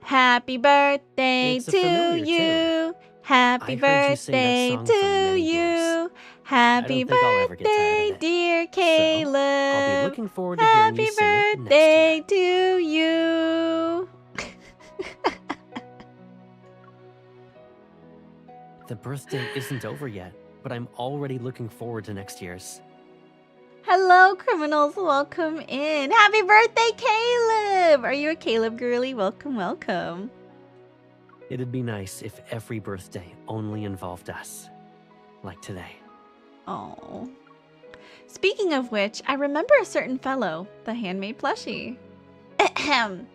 Happy birthday It's a to familiar you. Happy I've heard you sing that birthday song for to many years. you. Happy I don't think I'll ever get tired birthday, of it. dear So, Caleb. I'll be looking forward to hearing Happy you sing it next birthday year. to you. The birthday isn't over yet, but I'm already looking forward to next year's. Hello, criminals. Welcome in. Happy birthday, Caleb. Are you a Caleb girly? Welcome, welcome. It'd be nice if every birthday only involved us. Like today. Oh. Speaking of which, I remember a certain fellow, the handmade plushie. Ahem.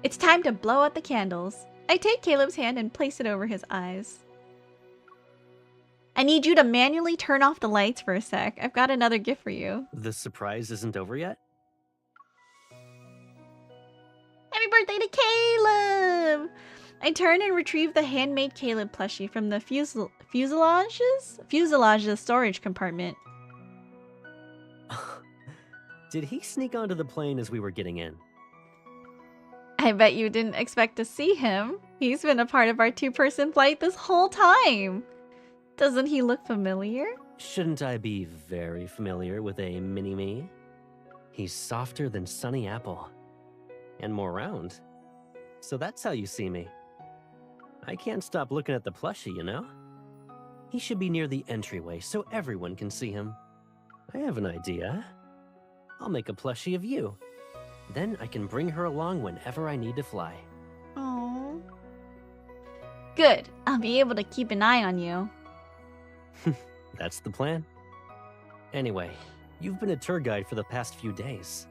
It's time to blow out the candles. I take Caleb's hand and place it over his eyes. I need you to manually turn off the lights for a sec. I've got another gift for you. The surprise isn't over yet? Happy birthday to Caleb! I turn and retrieve the handmade Caleb plushie from the fuselage's storage compartment. Did he sneak onto the plane as we were getting in? I bet you didn't expect to see him. He's been a part of our two-person flight this whole time. Doesn't he look familiar? Shouldn't I be very familiar with a mini-me? He's softer than Sunny Apple. And more round. So that's how you see me. I can't stop looking at the plushie, you know? He should be near the entryway so everyone can see him. I have an idea. I'll make a plushie of you. Then I can bring her along whenever I need to fly. Oh. Good. I'll be able to keep an eye on you. That's the plan. Anyway, you've been a tour guide for the past few days.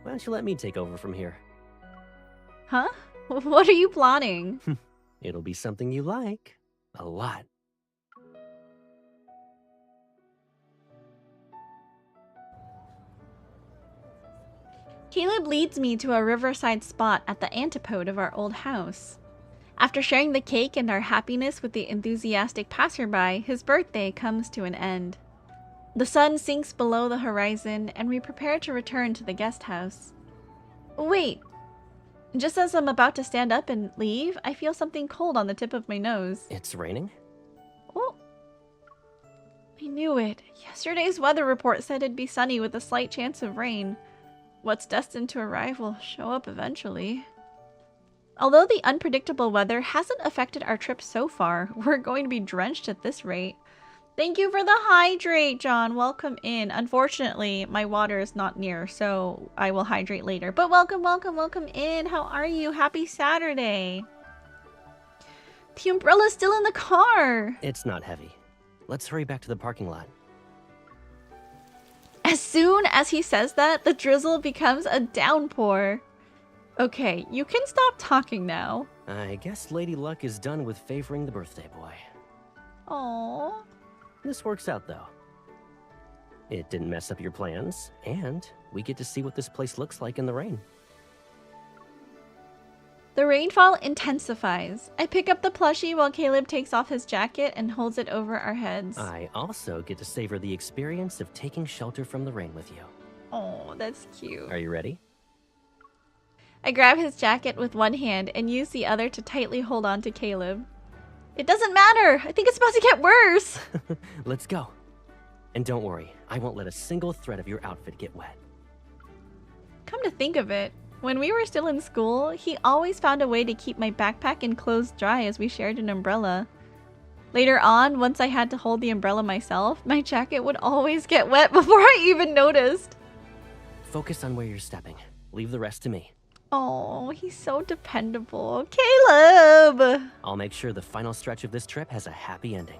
Why don't you let me take over from here? Huh? What are you plotting? It'll be something you like. A lot. Caleb leads me to a riverside spot at the antipode of our old house. After sharing the cake and our happiness with the enthusiastic passerby, his birthday comes to an end. The sun sinks below the horizon, and we prepare to return to the guest house. Wait, Just as I'm about to stand up and leave, I feel something cold on the tip of my nose. It's raining? Oh, I knew it. Yesterday's weather report said it'd be sunny with a slight chance of rain. What's destined to arrive will show up eventually. Although the unpredictable weather hasn't affected our trip so far, we're going to be drenched at this rate. Thank you for the hydrate, John. Welcome in. Unfortunately, my water is not near, so I will hydrate later. But welcome, welcome, welcome in. How are you? Happy Saturday. The umbrella's still in the car. It's not heavy. Let's hurry back to the parking lot. As soon as he says that, the drizzle becomes a downpour. Okay, you can stop talking now. I guess Lady Luck is done with favoring the birthday boy. Aww. This works out, though. It didn't mess up your plans, and we get to see what this place looks like in the rain. The rainfall intensifies. I pick up the plushie while Caleb takes off his jacket and holds it over our heads. I also get to savor the experience of taking shelter from the rain with you. Oh, that's cute. Are you ready? I grab his jacket with one hand and use the other to tightly hold on to Caleb. It doesn't matter! I think it's about to get worse! Let's go. And don't worry, I won't let a single thread of your outfit get wet. Come to think of it, when we were still in school, he always found a way to keep my backpack and clothes dry as we shared an umbrella. Later on, once I had to hold the umbrella myself, my jacket would always get wet before I even noticed. Focus on where you're stepping. Leave the rest to me. Oh, he's so dependable. Caleb! I'll make sure the final stretch of this trip has a happy ending.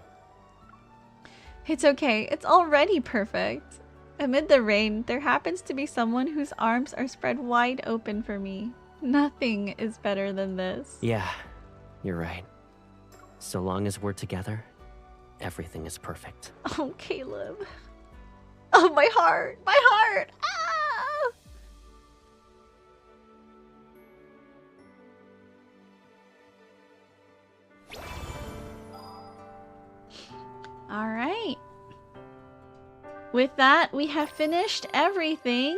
It's okay. It's already perfect. Amid the rain, there happens to be someone whose arms are spread wide open for me. Nothing is better than this. Yeah, you're right. So long as we're together, everything is perfect. Oh, Caleb. Oh, my heart. My heart. Ah! All right. With that, we have finished everything.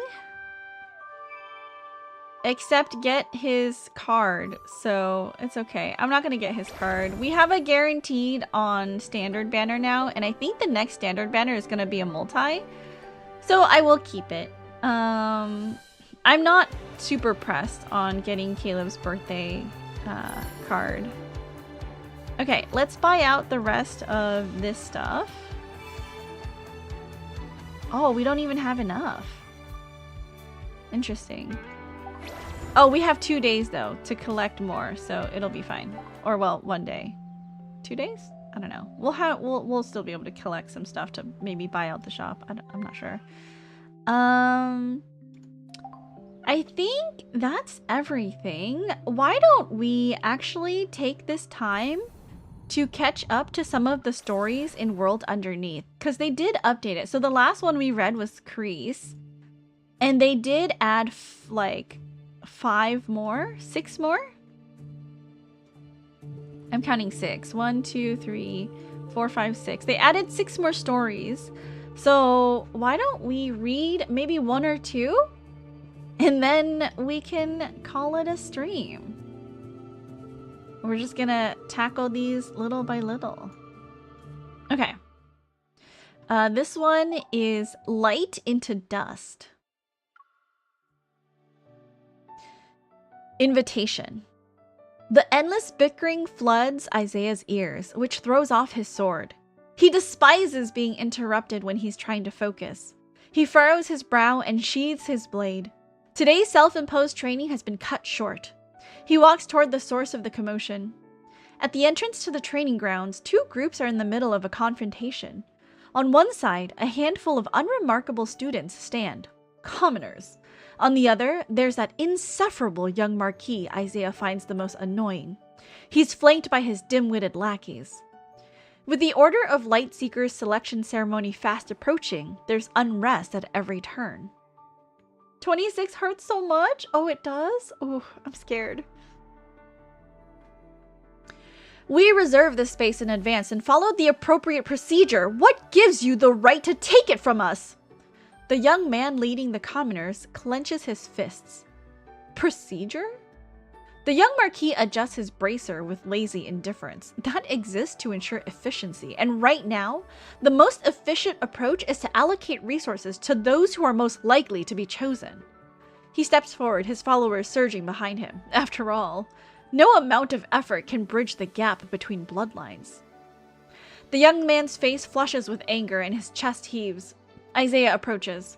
Except get his card. So it's okay. I'm not going to get his card. We have a guaranteed on standard banner now. And I think the next standard banner is going to be a multi. So I will keep it. I'm not super pressed on getting Caleb's birthday card. Okay, let's buy out the rest of this stuff. Oh, we don't even have enough. Interesting. Oh, we have 2 days though to collect more, so it'll be fine. Or well, 1 day. 2 days? I don't know. We'll still be able to collect some stuff to maybe buy out the shop. I'm not sure. I think that's everything. Why don't we actually take this time to catch up to some of the stories in World Underneath? Because they did update it. So the last one we read was Crease. And they did add like 6 more? I'm counting 6. 1, 2, 3, 4, 5, 6. They added 6 more stories. So why don't we read maybe 1 or 2? And then we can call it a stream. We're just gonna tackle these little by little. Okay. This one is Light into Dust. Invitation. The endless bickering floods Isaiah's ears, which throws off his sword. He despises being interrupted when he's trying to focus. He furrows his brow and sheathes his blade. Today's self-imposed training has been cut short. He walks toward the source of the commotion. At the entrance to the training grounds, 2 groups are in the middle of a confrontation. On one side, a handful of unremarkable students stand, commoners. On the other, there's that insufferable young marquis Isaiah finds the most annoying. He's flanked by his dim-witted lackeys. With the Order of Lightseekers selection ceremony fast approaching, there's unrest at every turn. 26 hurts so much? Oh, it does? Oh, I'm scared. We reserved this space in advance and followed the appropriate procedure. What gives you the right to take it from us? The young man leading the commoners clenches his fists. Procedure? The young Marquis adjusts his bracer with lazy indifference. That exists to ensure efficiency, and right now, the most efficient approach is to allocate resources to those who are most likely to be chosen. He steps forward, his followers surging behind him. After all, no amount of effort can bridge the gap between bloodlines. The young man's face flushes with anger and his chest heaves. Isaiah approaches.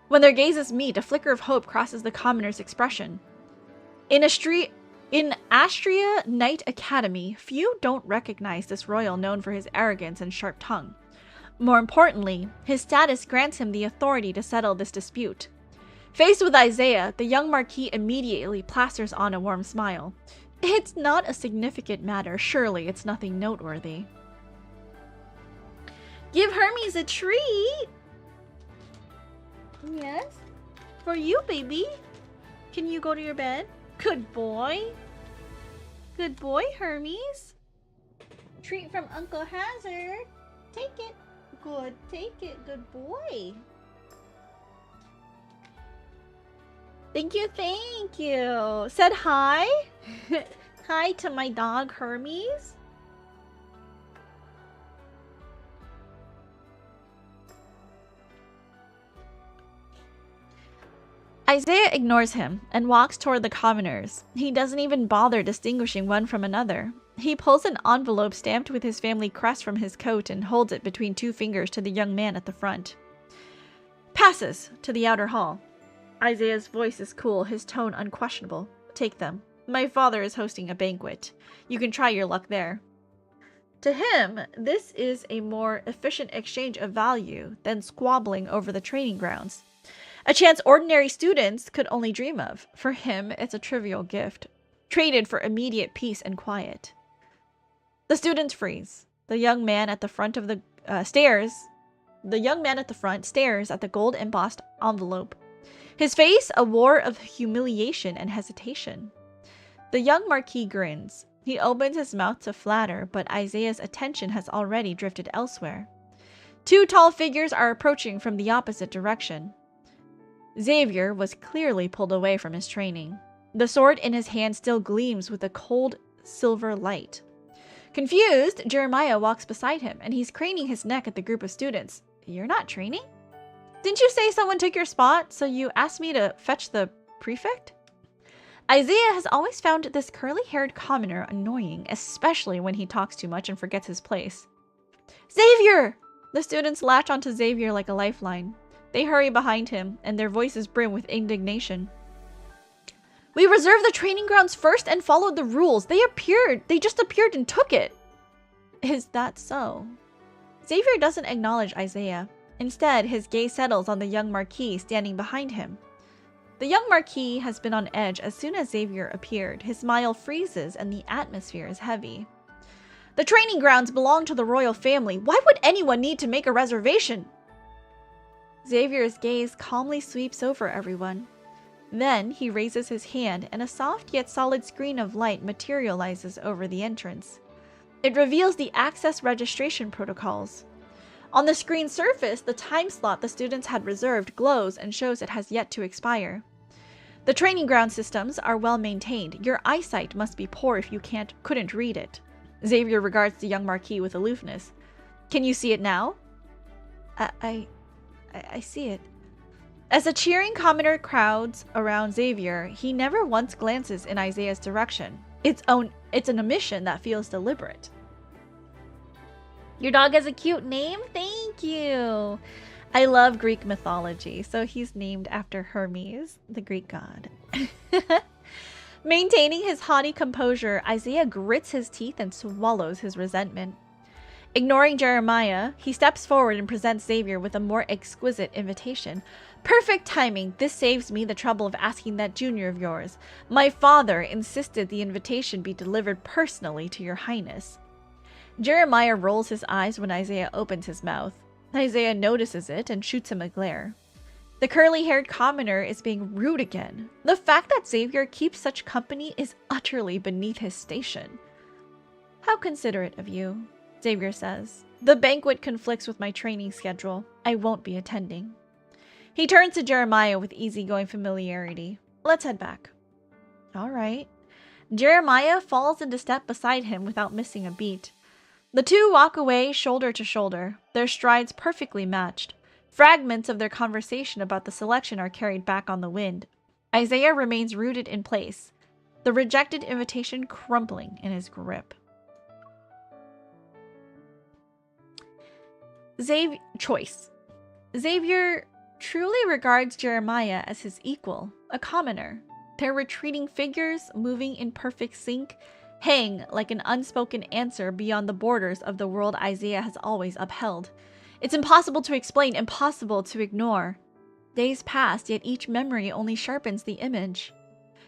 When their gazes meet, a flicker of hope crosses the commoner's expression. In Astria Knight Academy, few don't recognize this royal known for his arrogance and sharp tongue. More importantly, his status grants him the authority to settle this dispute. Faced with Isaiah, the young Marquis immediately plasters on a warm smile. It's not a significant matter. Surely it's nothing noteworthy. Give Hermes a treat! Yes? For you, baby. Can you go to your bed? Good boy. Good boy, Hermes. Treat from Uncle Hazard. Take it. Good. Take it. Good boy. Thank you. Thank you. Said hi. Hi to my dog, Hermes. Isaiah ignores him and walks toward the commoners. He doesn't even bother distinguishing one from another. He pulls an envelope stamped with his family crest from his coat and holds it between two fingers to the young man at the front. Passes to the outer hall. Isaiah's voice is cool, his tone unquestionable. Take them. My father is hosting a banquet. You can try your luck there. To him, this is a more efficient exchange of value than squabbling over the training grounds. A chance ordinary students could only dream of. For him, it's a trivial gift, traded for immediate peace and quiet. The students freeze. The young man at the front of the stares at the gold embossed envelope. His face a war of humiliation and hesitation. The young Marquis grins. He opens his mouth to flatter, but Isaiah's attention has already drifted elsewhere. Two tall figures are approaching from the opposite direction. Xavier was clearly pulled away from his training. The sword in his hand still gleams with a cold silver light. Confused, Jeremiah walks beside him, and he's craning his neck at the group of students. You're not training? Didn't you say someone took your spot, so you asked me to fetch the prefect? Isaiah has always found this curly-haired commoner annoying, especially when he talks too much and forgets his place. Xavier! The students latch onto Xavier like a lifeline. They hurry behind him, and their voices brim with indignation. We reserved the training grounds first and followed the rules. They just appeared and took it. Is that so? Xavier doesn't acknowledge Isaiah. Instead, his gaze settles on the young Marquis standing behind him. The young Marquis has been on edge as soon as Xavier appeared. His smile freezes and the atmosphere is heavy. The training grounds belong to the royal family. Why would anyone need to make a reservation? Xavier's gaze calmly sweeps over everyone. Then he raises his hand and a soft yet solid screen of light materializes over the entrance. It reveals the access registration protocols. On the screen's surface, the time slot the students had reserved glows and shows it has yet to expire. The training ground systems are well maintained. Your eyesight must be poor if you couldn't read it. Xavier regards the young Marquis with aloofness. Can you see it now? I see it. As the cheering commoner crowds around Xavier, he never once glances in Isaiah's direction. It's an omission that feels deliberate. Your dog has a cute name? Thank you. I love Greek mythology, so he's named after Hermes, the Greek god. Maintaining his haughty composure, Isaiah grits his teeth and swallows his resentment. Ignoring Jeremiah, he steps forward and presents Xavier with a more exquisite invitation. Perfect timing. This saves me the trouble of asking that junior of yours. My father insisted the invitation be delivered personally to your highness. Jeremiah rolls his eyes when Isaiah opens his mouth. Isaiah notices it and shoots him a glare. The curly-haired commoner is being rude again. The fact that Xavier keeps such company is utterly beneath his station. How considerate of you, Xavier says. The banquet conflicts with my training schedule. I won't be attending. He turns to Jeremiah with easygoing familiarity. Let's head back. All right. Jeremiah falls into step beside him without missing a beat. The two walk away shoulder to shoulder, their strides perfectly matched. Fragments of their conversation about the selection are carried back on the wind. Isaiah remains rooted in place, the rejected invitation crumpling in his grip. Xavier truly regards Jeremiah as his equal, a commoner. Their retreating figures, moving in perfect sync, hang like an unspoken answer beyond the borders of the world Isaiah has always upheld. It's impossible to explain, impossible to ignore. Days pass, yet each memory only sharpens the image.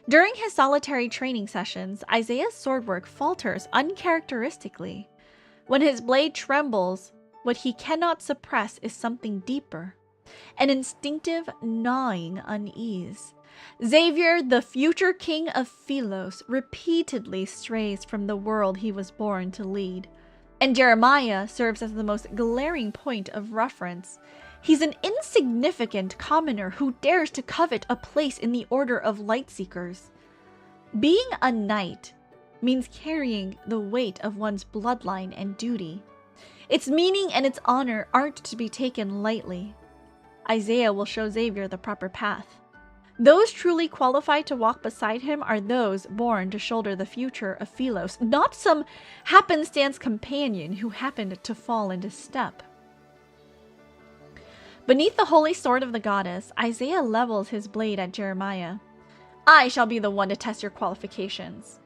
During his solitary training sessions, Isaiah's swordwork falters uncharacteristically. When his blade trembles, what he cannot suppress is something deeper, an instinctive gnawing unease. Xavier, the future king of Philos, repeatedly strays from the world he was born to lead. And Jeremiah serves as the most glaring point of reference. He's an insignificant commoner who dares to covet a place in the order of Lightseekers. Being a knight means carrying the weight of one's bloodline and duty. Its meaning and its honor aren't to be taken lightly. Isaiah will show Xavier the proper path. Those truly qualified to walk beside him are those born to shoulder the future of Philos, not some happenstance companion who happened to fall into step. Beneath the holy sword of the goddess, Isaiah levels his blade at Jeremiah. I shall be the one to test your qualifications.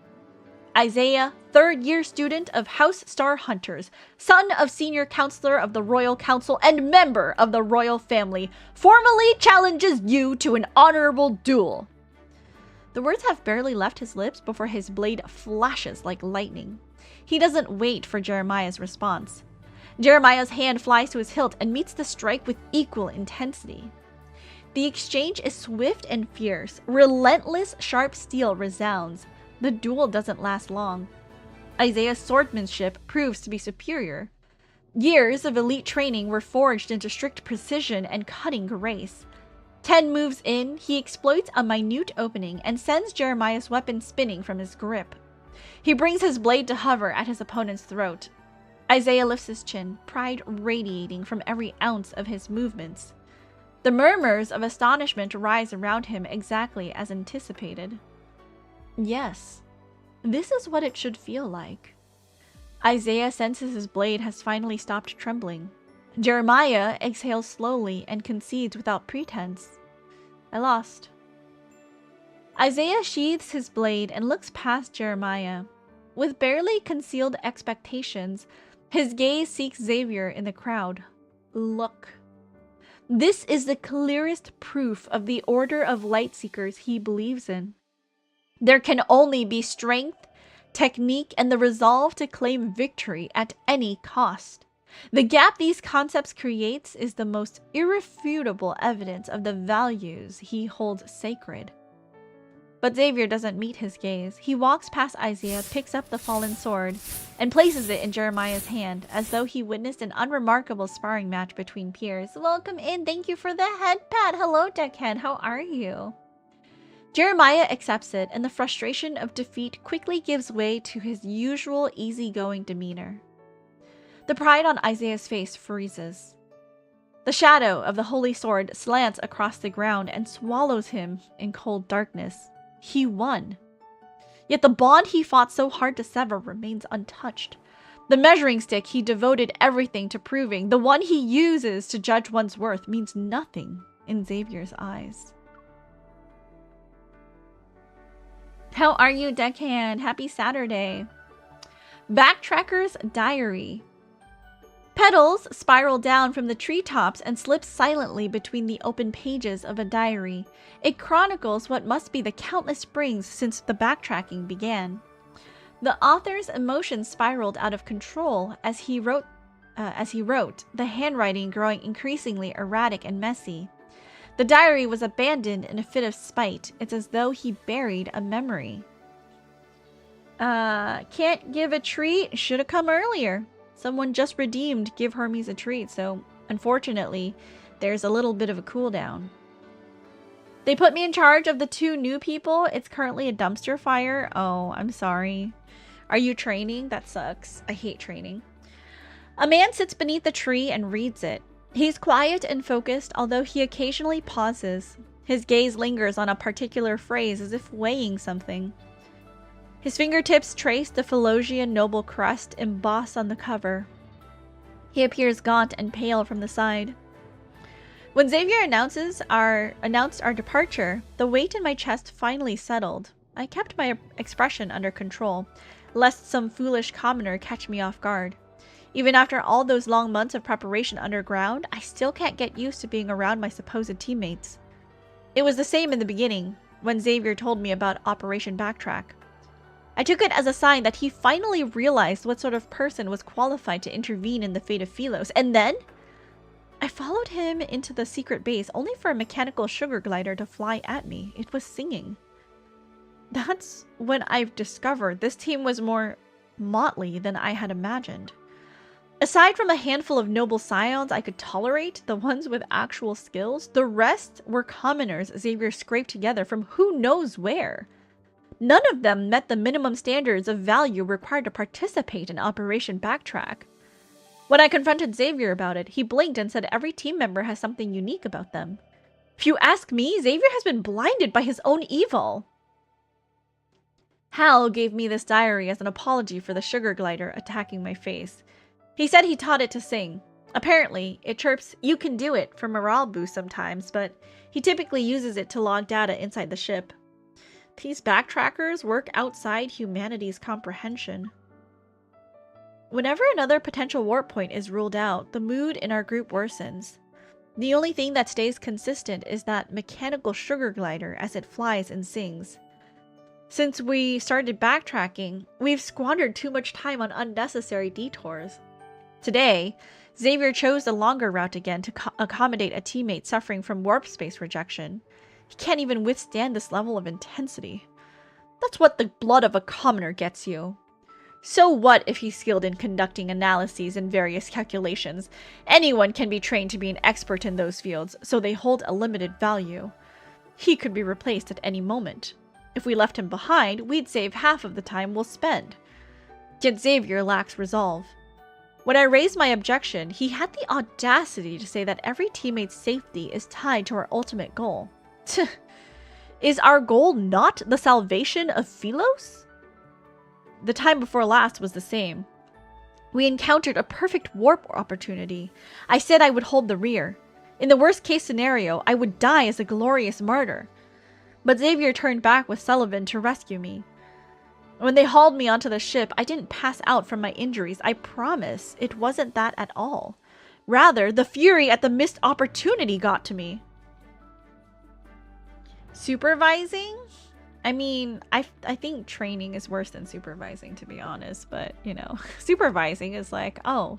Isaiah, third-year student of House Star Hunters, son of senior counselor of the Royal Council and member of the royal family, formally challenges you to an honorable duel. The words have barely left his lips before his blade flashes like lightning. He doesn't wait for Jeremiah's response. Jeremiah's hand flies to his hilt and meets the strike with equal intensity. The exchange is swift and fierce. Relentless, sharp steel resounds. The duel doesn't last long. Isaiah's swordsmanship proves to be superior. Years of elite training were forged into strict precision and cutting grace. 10 moves in, he exploits a minute opening and sends Jeremiah's weapon spinning from his grip. He brings his blade to hover at his opponent's throat. Isaiah lifts his chin, pride radiating from every ounce of his movements. The murmurs of astonishment rise around him exactly as anticipated. Yes, this is what it should feel like. Isaiah senses his blade has finally stopped trembling. Jeremiah exhales slowly and concedes without pretense. I lost. Isaiah sheathes his blade and looks past Jeremiah. With barely concealed expectations, his gaze seeks Xavier in the crowd. Look. This is the clearest proof of the order of Lightseekers he believes in. There can only be strength, technique, and the resolve to claim victory at any cost. The gap these concepts creates is the most irrefutable evidence of the values he holds sacred. But Xavier doesn't meet his gaze. He walks past Isaiah, picks up the fallen sword, and places it in Jeremiah's hand, as though he witnessed an unremarkable sparring match between peers. Welcome in. Thank you for the head pat. Hello, Deckhead. How are you? Jeremiah accepts it, and the frustration of defeat quickly gives way to his usual easygoing demeanor. The pride on Isaiah's face freezes. The shadow of the holy sword slants across the ground and swallows him in cold darkness. He won. Yet the bond he fought so hard to sever remains untouched. The measuring stick he devoted everything to proving, the one he uses to judge one's worth, means nothing in Xavier's eyes. How are you, Deckhand? Happy Saturday. Backtracker's Diary. Petals spiral down from the treetops and slip silently between the open pages of a diary. It chronicles what must be the countless springs since the backtracking began. The author's emotions spiraled out of control as he wrote, the handwriting growing increasingly erratic and messy. The diary was abandoned in a fit of spite. It's as though he buried a memory. Can't give a treat. Should have come earlier. Someone just redeemed Give Hermes a Treat, so unfortunately, there's a little bit of a cooldown. They put me in charge of the 2 new people. It's currently a dumpster fire. Oh, I'm sorry. Are you training? That sucks. I hate training. A man sits beneath a tree and reads it. He's quiet and focused, although he occasionally pauses. His gaze lingers on a particular phrase as if weighing something. His fingertips trace the Philosian noble crest embossed on the cover. He appears gaunt and pale from the side. When Xavier announced our departure, the weight in my chest finally settled. I kept my expression under control, lest some foolish commoner catch me off guard. Even after all those long months of preparation underground, I still can't get used to being around my supposed teammates. It was the same in the beginning, when Xavier told me about Operation Backtrack. I took it as a sign that he finally realized what sort of person was qualified to intervene in the fate of Philos, and then I followed him into the secret base only for a mechanical sugar glider to fly at me. It was singing. That's when I've discovered this team was more motley than I had imagined. Aside from a handful of noble scions I could tolerate, the ones with actual skills, the rest were commoners Xavier scraped together from who knows where. None of them met the minimum standards of value required to participate in Operation Backtrack. When I confronted Xavier about it, he blinked and said every team member has something unique about them. If you ask me, Xavier has been blinded by his own evil. Hal gave me this diary as an apology for the sugar glider attacking my face. He said he taught it to sing. Apparently, it chirps, "You can do it," for morale boost sometimes, but he typically uses it to log data inside the ship. These backtrackers work outside humanity's comprehension. Whenever another potential warp point is ruled out, the mood in our group worsens. The only thing that stays consistent is that mechanical sugar glider as it flies and sings. Since we started backtracking, we've squandered too much time on unnecessary detours. Today, Xavier chose the longer route again to accommodate a teammate suffering from warp space rejection. He can't even withstand this level of intensity. That's what the blood of a commoner gets you. So what if he's skilled in conducting analyses and various calculations? Anyone can be trained to be an expert in those fields, so they hold a limited value. He could be replaced at any moment. If we left him behind, we'd save half of the time we'll spend. Yet Xavier lacks resolve. When I raised my objection, he had the audacity to say that every teammate's safety is tied to our ultimate goal. Is our goal not the salvation of Philos? The time before last was the same. We encountered a perfect warp opportunity. I said I would hold the rear. In the worst case scenario, I would die as a glorious martyr. But Xavier turned back with Sullivan to rescue me. When they hauled me onto the ship, I didn't pass out from my injuries. I promise it wasn't that at all. Rather, the fury at the missed opportunity got to me. Supervising? I mean, I think training is worse than supervising, to be honest. But, you know, supervising is like, oh,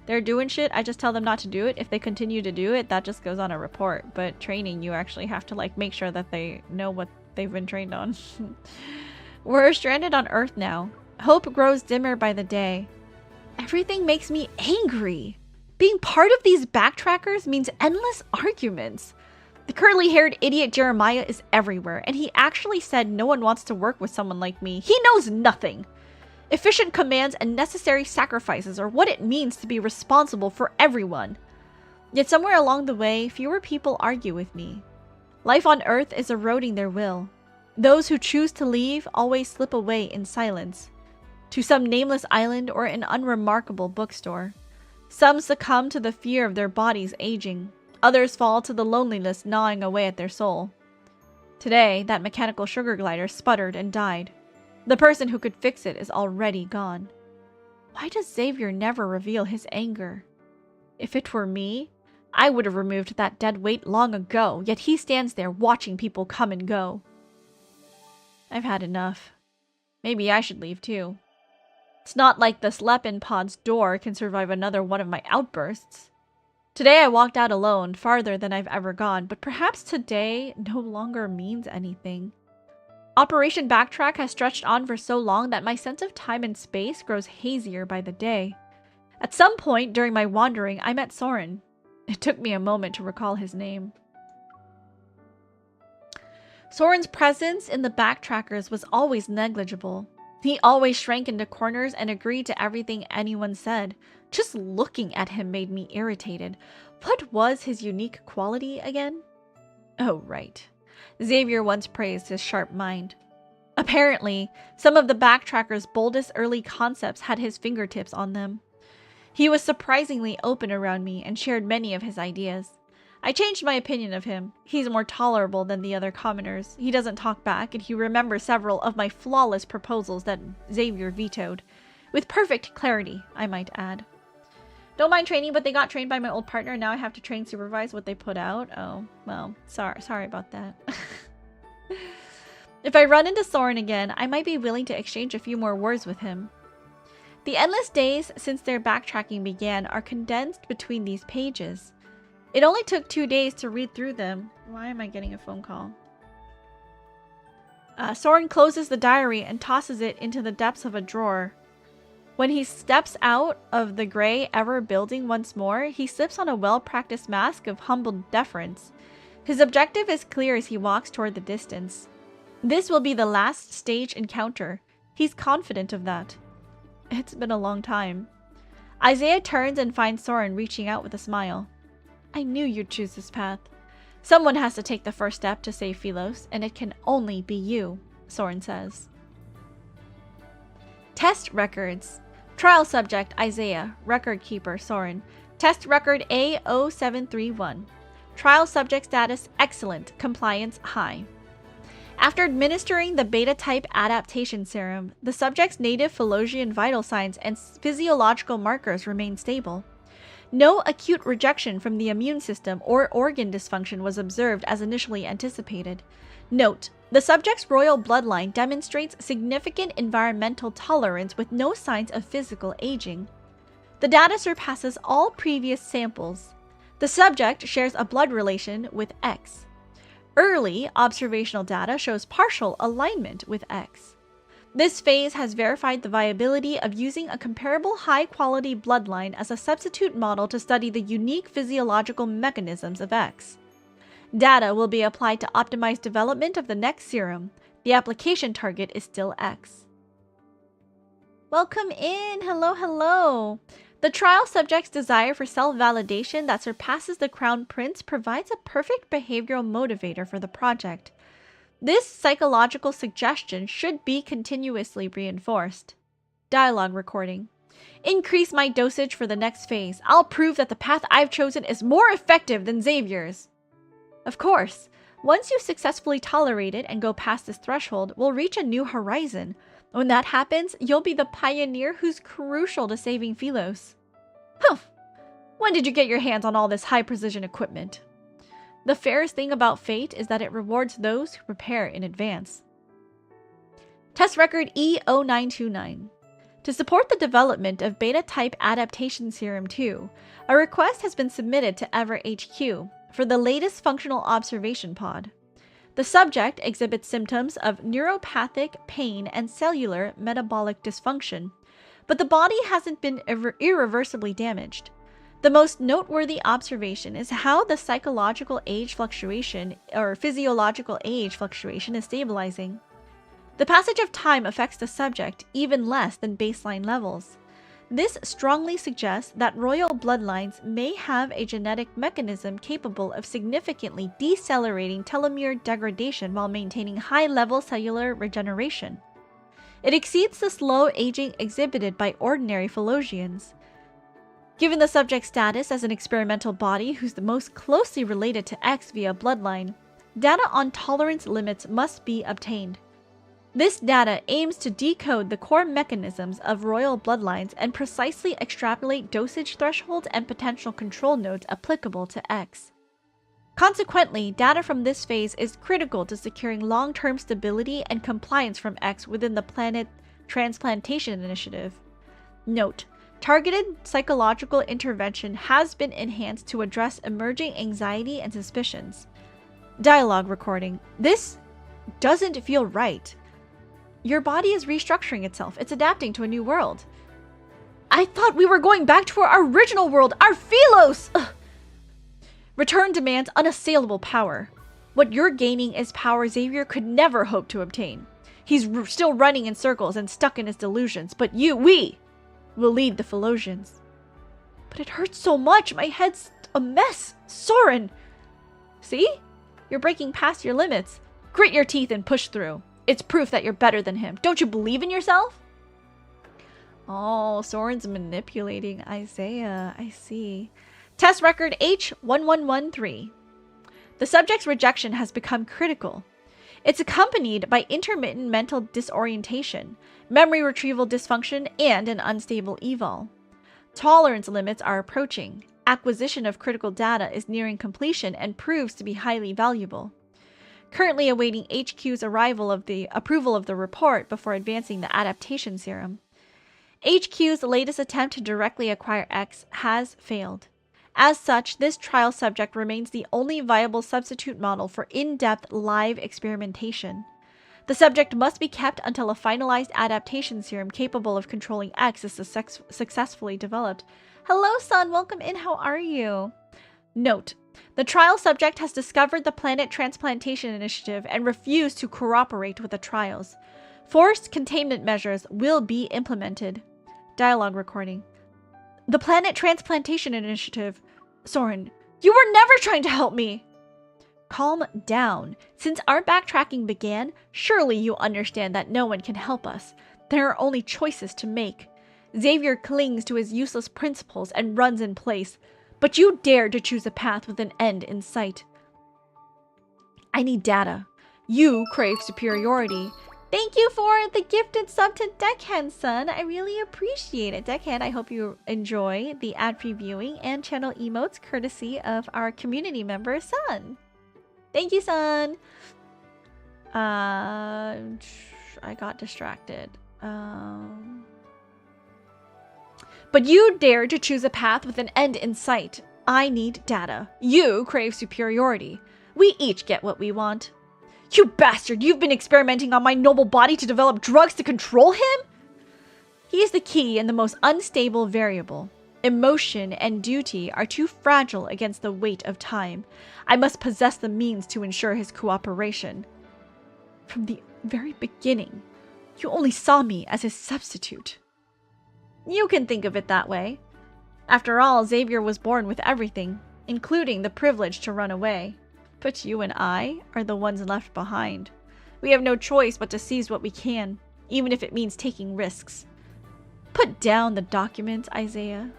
they're doing shit, I just tell them not to do it. If they continue to do it, that just goes on a report. But training, you actually have to, like, make sure that they know what they've been trained on. We're stranded on Earth now. Hope grows dimmer by the day. Everything makes me angry. Being part of these backtrackers means endless arguments. The curly-haired idiot Jeremiah is everywhere, and he actually said no one wants to work with someone like me. He knows nothing. Efficient commands and necessary sacrifices are what it means to be responsible for everyone. Yet somewhere along the way, fewer people argue with me. Life on Earth is eroding their will. Those who choose to leave always slip away in silence, to some nameless island or an unremarkable bookstore. Some succumb to the fear of their bodies aging. Others fall to the loneliness gnawing away at their soul. Today, that mechanical sugar glider sputtered and died. The person who could fix it is already gone. Why does Xavier never reveal his anger? If it were me, I would have removed that dead weight long ago, yet he stands there watching people come and go. I've had enough. Maybe I should leave too. It's not like the Slepin pod's door can survive another one of my outbursts. Today I walked out alone, farther than I've ever gone, but perhaps today no longer means anything. Operation Backtrack has stretched on for so long that my sense of time and space grows hazier by the day. At some point during my wandering, I met Soren. It took me a moment to recall his name. Soren's presence in the backtrackers was always negligible. He always shrank into corners and agreed to everything anyone said. Just looking at him made me irritated. What was his unique quality again? Oh, right. Xavier once praised his sharp mind. Apparently, some of the backtrackers' boldest early concepts had his fingertips on them. He was surprisingly open around me and shared many of his ideas. I changed my opinion of him. He's more tolerable than the other commoners. He doesn't talk back, and he remembers several of my flawless proposals that Xavier vetoed. With perfect clarity, I might add. Don't mind training, but they got trained by my old partner, and now I have to train supervise what they put out. Oh, well, sorry about that. If I run into Soren again, I might be willing to exchange a few more words with him. The endless days since their backtracking began are condensed between these pages. It only took 2 days to read through them. Why am I getting a phone call? Soren closes the diary and tosses it into the depths of a drawer. When he steps out of the gray ever building once more, he slips on a well-practiced mask of humble deference. His objective is clear as he walks toward the distance. This will be the last stage encounter. He's confident of that. It's been a long time. Isaiah turns and finds Soren reaching out with a smile. I knew you'd choose this path. Someone has to take the first step to save Philos, and it can only be you, Soren says. Test records. Trial subject Isaiah, record keeper Soren. Test record A0731. Trial subject status excellent, compliance high. After administering the beta-type adaptation serum, the subject's native Philosian vital signs and physiological markers remain stable. No acute rejection from the immune system or organ dysfunction was observed as initially anticipated. Note, the subject's royal bloodline demonstrates significant environmental tolerance with no signs of physical aging. The data surpasses all previous samples. The subject shares a blood relation with X. Early observational data shows partial alignment with X. This phase has verified the viability of using a comparable high-quality bloodline as a substitute model to study the unique physiological mechanisms of X. Data will be applied to optimize development of the next serum. The application target is still X. Welcome in! Hello, hello! The trial subject's desire for self-validation that surpasses the Crown Prince provides a perfect behavioral motivator for the project. This psychological suggestion should be continuously reinforced. Dialogue recording. Increase my dosage for the next phase. I'll prove that the path I've chosen is more effective than Xavier's. Of course, once you successfully tolerate it and go past this threshold, we'll reach a new horizon. When that happens, you'll be the pioneer who's crucial to saving Philos. Humph! When did you get your hands on all this high-precision equipment? The fairest thing about fate is that it rewards those who prepare in advance. Test record E0929. To support the development of beta-type adaptation serum 2, a request has been submitted to Ever HQ for the latest functional observation pod. The subject exhibits symptoms of neuropathic pain and cellular metabolic dysfunction, but the body hasn't been irreversibly damaged. The most noteworthy observation is how the psychological age fluctuation or physiological age fluctuation is stabilizing. The passage of time affects the subject even less than baseline levels. This strongly suggests that royal bloodlines may have a genetic mechanism capable of significantly decelerating telomere degradation while maintaining high-level cellular regeneration. It exceeds the slow aging exhibited by ordinary Philosians. Given the subject's status as an experimental body who's the most closely related to X via bloodline, data on tolerance limits must be obtained. This data aims to decode the core mechanisms of royal bloodlines and precisely extrapolate dosage thresholds and potential control nodes applicable to X. Consequently, data from this phase is critical to securing long-term stability and compliance from X within the Planet Transplantation Initiative. Note: targeted psychological intervention has been enhanced to address emerging anxiety and suspicions. Dialogue recording. This doesn't feel right. Your body is restructuring itself. It's adapting to a new world. I thought we were going back to our original world, our Philos! Ugh. Return demands unassailable power. What you're gaining is power Xavier could never hope to obtain. He's still running in circles and stuck in his delusions, but we will lead the Philosians. But it hurts so much. My head's a mess. Soren! See? You're breaking past your limits. Grit your teeth and push through. It's proof that you're better than him. Don't you believe in yourself? Oh, Soren's manipulating Isaiah. I see. Test record H1113. The subject's rejection has become critical. It's accompanied by intermittent mental disorientation, memory retrieval dysfunction, and an unstable evol. Tolerance limits are approaching. Acquisition of critical data is nearing completion and proves to be highly valuable. Currently awaiting HQ's approval of the report before advancing the adaptation serum. HQ's latest attempt to directly acquire X has failed. As such, this trial subject remains the only viable substitute model for in-depth live experimentation. The subject must be kept until a finalized adaptation serum capable of controlling X is successfully developed. Hello, son. Welcome in. How are you? Note: the trial subject has discovered the Planet Transplantation Initiative and refused to cooperate with the trials. Forced containment measures will be implemented. Dialogue recording. The Planet Transplantation Initiative. Soren, you were never trying to help me! Calm down. Since our backtracking began, surely you understand that no one can help us. There are only choices to make. Xavier clings to his useless principles and runs in place, but you dared to choose a path with an end in sight. I need data. You crave superiority. Thank you for the gifted sub to Deckhand, son. I really appreciate it. Deckhand, I hope you enjoy the ad-free viewing and channel emotes courtesy of our community member, son. Thank you, son. I got distracted. But you dared to choose a path with an end in sight. I need data. You crave superiority. We each get what we want. You bastard! You've been experimenting on my noble body to develop drugs to control him? He is the key and the most unstable variable. Emotion and duty are too fragile against the weight of time. I must possess the means to ensure his cooperation. From the very beginning, you only saw me as his substitute. You can think of it that way. After all, Xavier was born with everything, including the privilege to run away. But you and I are the ones left behind. We have no choice but to seize what we can, even if it means taking risks. Put down the documents, Isaiah.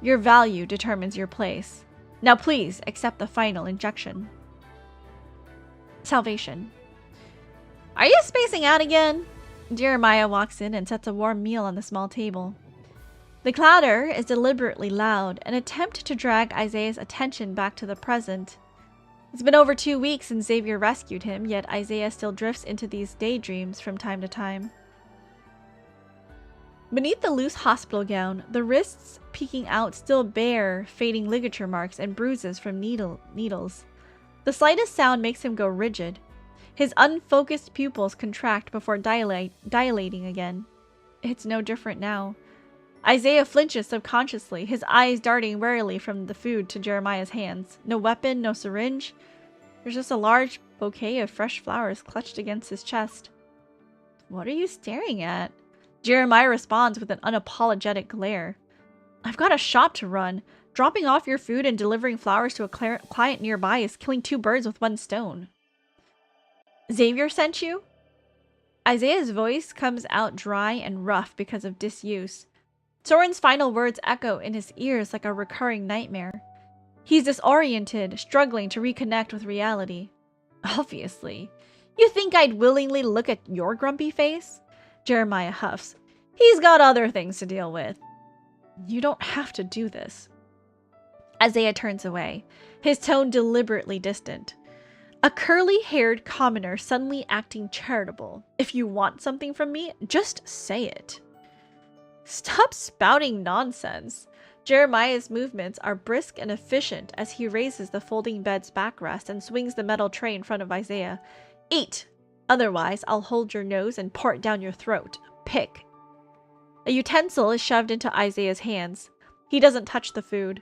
Your value determines your place. Now please accept the final injection. Salvation. Are you spacing out again? Jeremiah walks in and sets a warm meal on the small table. The clatter is deliberately loud, an attempt to drag Isaiah's attention back to the present. It's been over 2 weeks since Xavier rescued him, yet Isaiah still drifts into these daydreams from time to time. Beneath the loose hospital gown, the wrists peeking out still bear fading ligature marks and bruises from needles. The slightest sound makes him go rigid. His unfocused pupils contract before dilating again. It's no different now. Isaiah flinches subconsciously, his eyes darting warily from the food to Jeremiah's hands. No weapon, no syringe. There's just a large bouquet of fresh flowers clutched against his chest. What are you staring at? Jeremiah responds with an unapologetic glare. I've got a shop to run. Dropping off your food and delivering flowers to a client nearby is killing 2 birds with 1 stone. Xavier sent you? Isaiah's voice comes out dry and rough because of disuse. Soren's final words echo in his ears like a recurring nightmare. He's disoriented, struggling to reconnect with reality. Obviously. You think I'd willingly look at your grumpy face? Jeremiah huffs. He's got other things to deal with. You don't have to do this. Isaiah turns away, his tone deliberately distant. A curly-haired commoner suddenly acting charitable. If you want something from me, just say it. Stop spouting nonsense. Jeremiah's movements are brisk and efficient as he raises the folding bed's backrest and swings the metal tray in front of Isaiah. Eat! Otherwise, I'll hold your nose and pour it down your throat. Pick. A utensil is shoved into Isaiah's hands. He doesn't touch the food.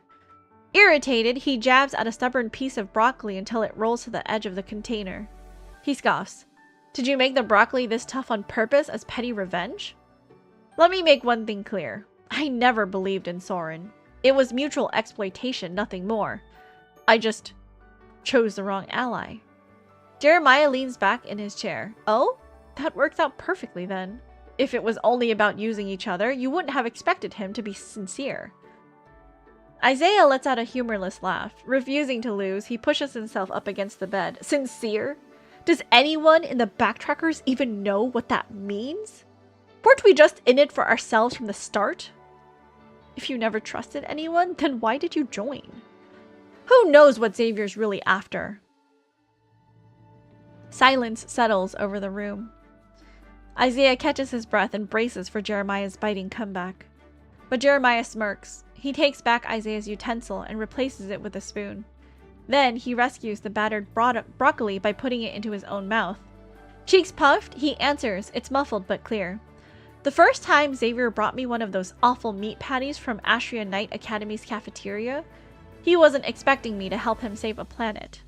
Irritated, he jabs at a stubborn piece of broccoli until it rolls to the edge of the container. He scoffs. Did you make the broccoli this tough on purpose as petty revenge? Let me make one thing clear. I never believed in Soren. It was mutual exploitation, nothing more. I just chose the wrong ally. Jeremiah leans back in his chair. Oh? That works out perfectly then. If it was only about using each other, you wouldn't have expected him to be sincere. Isaiah lets out a humorless laugh. Refusing to lose, he pushes himself up against the bed. Sincere? Does anyone in the Backtrackers even know what that means? Weren't we just in it for ourselves from the start? If you never trusted anyone, then why did you join? Who knows what Xavier's really after? Silence settles over the room. Isaiah catches his breath and braces for Jeremiah's biting comeback. But Jeremiah smirks. He takes back Isaiah's utensil and replaces it with a spoon. Then he rescues the battered broccoli by putting it into his own mouth. Cheeks puffed, he answers. It's muffled but clear. The first time Xavier brought me one of those awful meat patties from Astria Knight Academy's cafeteria, he wasn't expecting me to help him save a planet.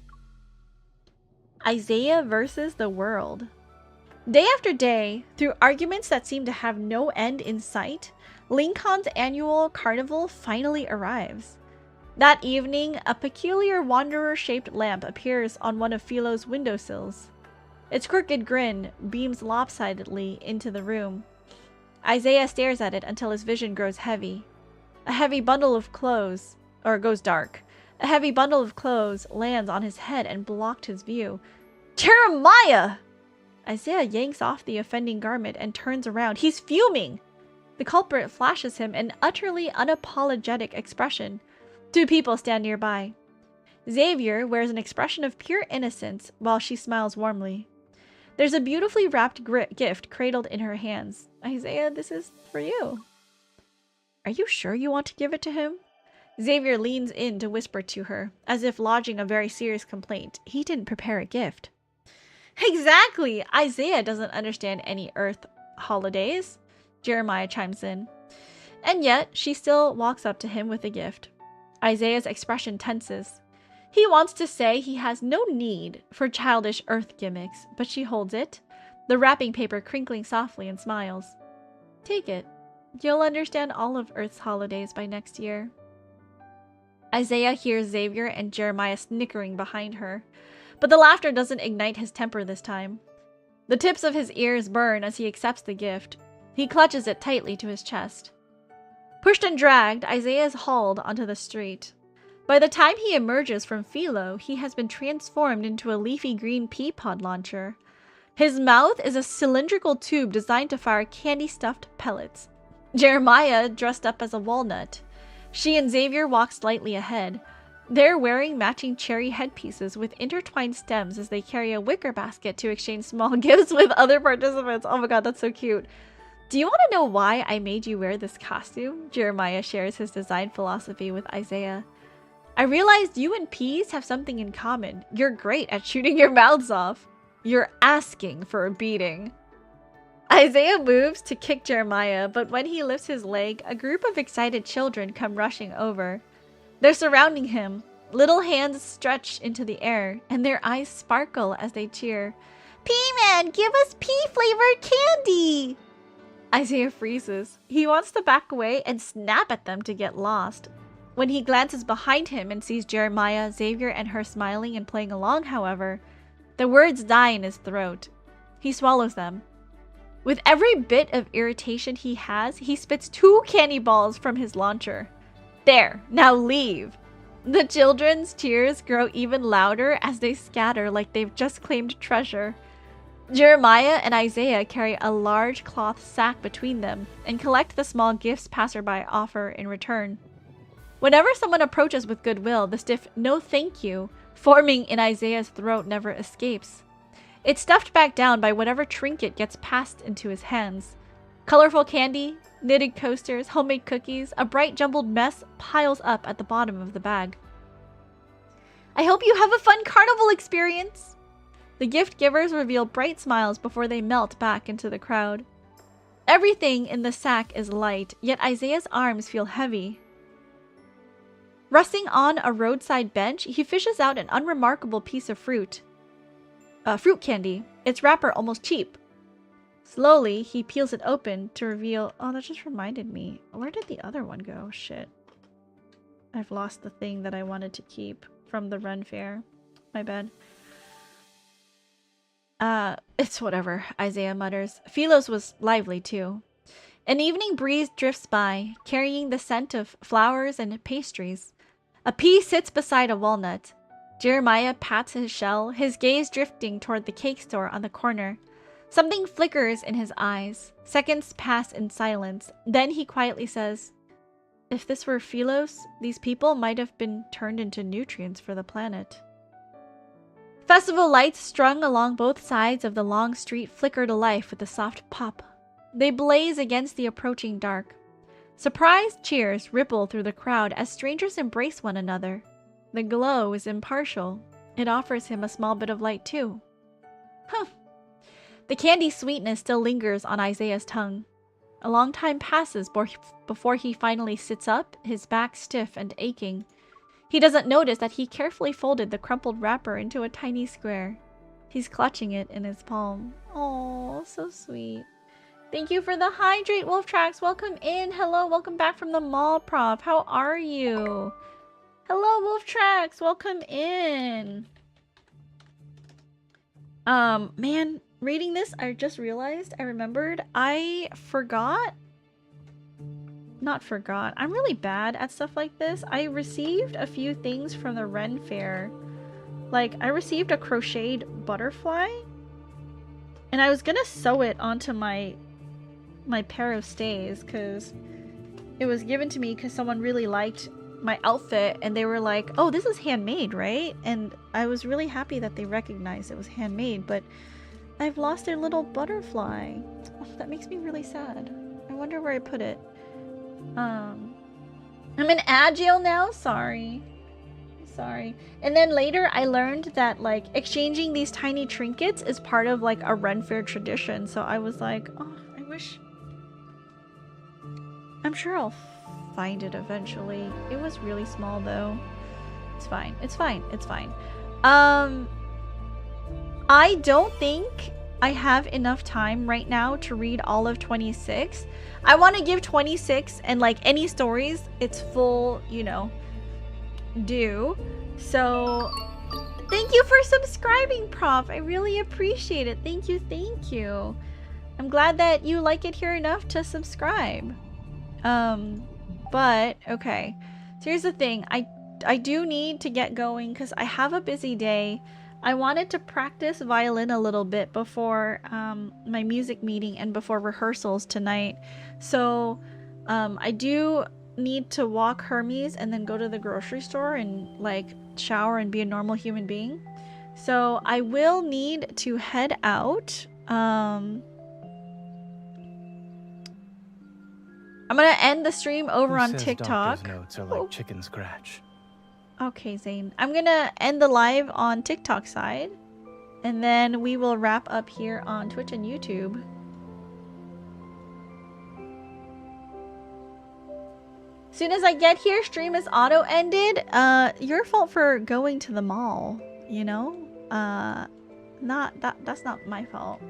Isaiah versus the world. Day after day, through arguments that seem to have no end in sight, Lincoln's annual carnival finally arrives. That evening, a peculiar wanderer-shaped lamp appears on one of Philo's windowsills. Its crooked grin beams lopsidedly into the room. Isaiah stares at it until his vision grows heavy. A heavy bundle of clothes, or goes dark. A heavy bundle of clothes lands on his head and blocked his view. Jeremiah! Isaiah yanks off the offending garment and turns around. He's fuming! The culprit flashes him an utterly unapologetic expression. Two people stand nearby. Xavier wears an expression of pure innocence while she smiles warmly. There's a beautifully wrapped gift cradled in her hands. Isaiah, this is for you. Are you sure you want to give it to him? Xavier leans in to whisper to her, as if lodging a very serious complaint. He didn't prepare a gift. Exactly! Isaiah doesn't understand any Earth holidays. Jeremiah chimes in. And yet, she still walks up to him with a gift. Isaiah's expression tenses. He wants to say he has no need for childish Earth gimmicks, but she holds it, the wrapping paper crinkling softly, and smiles. Take it. You'll understand all of Earth's holidays by next year. Isaiah hears Xavier and Jeremiah snickering behind her, but the laughter doesn't ignite his temper this time. The tips of his ears burn as he accepts the gift. He clutches it tightly to his chest. Pushed and dragged, Isaiah is hauled onto the street. By the time he emerges from Philo, he has been transformed into a leafy green pea pod launcher. His mouth is a cylindrical tube designed to fire candy-stuffed pellets. Jeremiah dressed up as a walnut. She and Xavier walk slightly ahead. They're wearing matching cherry headpieces with intertwined stems as they carry a wicker basket to exchange small gifts with other participants. Oh my god, that's so cute. Do you want to know why I made you wear this costume? Jeremiah shares his design philosophy with Isaiah. I realized you and peas have something in common. You're great at shooting your mouths off. You're asking for a beating. Isaiah moves to kick Jeremiah, but when he lifts his leg, a group of excited children come rushing over. They're surrounding him. Little hands stretch into the air, and their eyes sparkle as they cheer. Pea-Man, give us pea-flavored candy! Isaiah freezes. He wants to back away and snap at them to get lost. When he glances behind him and sees Jeremiah, Xavier, and her smiling and playing along, however, the words die in his throat. He swallows them. With every bit of irritation he has, he spits 2 candy balls from his launcher. There, now leave. The children's cheers grow even louder as they scatter like they've just claimed treasure. Jeremiah and Isaiah carry a large cloth sack between them and collect the small gifts passerby offer in return. Whenever someone approaches with goodwill, the stiff "no thank you" forming in Isaiah's throat never escapes. It's stuffed back down by whatever trinket gets passed into his hands. Colorful candy, knitted coasters, homemade cookies, a bright jumbled mess piles up at the bottom of the bag. I hope you have a fun carnival experience! The gift givers reveal bright smiles before they melt back into the crowd. Everything in the sack is light, yet Isaiah's arms feel heavy. Resting on a roadside bench, he fishes out an unremarkable piece of fruit candy, its wrapper almost cheap. Slowly, he peels it open to reveal... Oh, that just reminded me. Where did the other one go? Shit. I've lost the thing that I wanted to keep from the Ren Fair. My bad. It's whatever, Isaiah mutters. Philos was lively, too. An evening breeze drifts by, carrying the scent of flowers and pastries. A pea sits beside a walnut. Jeremiah pats his shell, his gaze drifting toward the cake store on the corner. Something flickers in his eyes. Seconds pass in silence. Then he quietly says, "If this were Philos, these people might have been turned into nutrients for the planet." Festival lights strung along both sides of the long street flicker to life with a soft pop. They blaze against the approaching dark. Surprised cheers ripple through the crowd as strangers embrace one another. The glow is impartial. It offers him a small bit of light too. Huh. The candy sweetness still lingers on Isaiah's tongue. A long time passes before he finally sits up, his back stiff and aching. He doesn't notice that he carefully folded the crumpled wrapper into a tiny square. He's clutching it in his palm. Oh, so sweet. Thank you for the hydrate, Wolf Tracks. Welcome in. Hello, welcome back from the mall, Prof. How are you? Hello, Wolf Tracks. Welcome in. Man, reading this, I just realized, I remembered, I forgot. Not forgot. I'm really bad at stuff like this. I received a few things from the Ren Fair. Like, I received a crocheted butterfly. And I was gonna sew it onto my pair of stays because it was given to me because someone really liked my outfit and they were like, "Oh, this is handmade, right?" And I was really happy that they recognized it was handmade, but I've lost their little butterfly. Oh, that makes me really sad. I wonder where I put it. I'm in Agile now? Sorry. And then later I learned that like exchanging these tiny trinkets is part of like a Ren Fair tradition. So I was like, oh, I wish... I'm sure I'll find it eventually. It was really small though. It's fine. I don't think I have enough time right now to read all of 26. I want to give 26 and like any stories its full, you know, due. So thank you for subscribing, Prof. I really appreciate it. Thank you. I'm glad that you like it here enough to subscribe. But okay. So here's the thing. I do need to get going because I have a busy day. I wanted to practice violin a little bit before my music meeting and before rehearsals tonight. So I do need to walk Hermes and then go to the grocery store and like shower and be a normal human being. So I will need to head out. I'm gonna end the stream over on TikTok. Doctor's notes are like chicken scratch. Okay, Zane. I'm gonna end the live on TikTok side, and then we will wrap up here on Twitch and YouTube. Soon as I get here, stream is auto-ended. Your fault for going to the mall, you know? That's not my fault.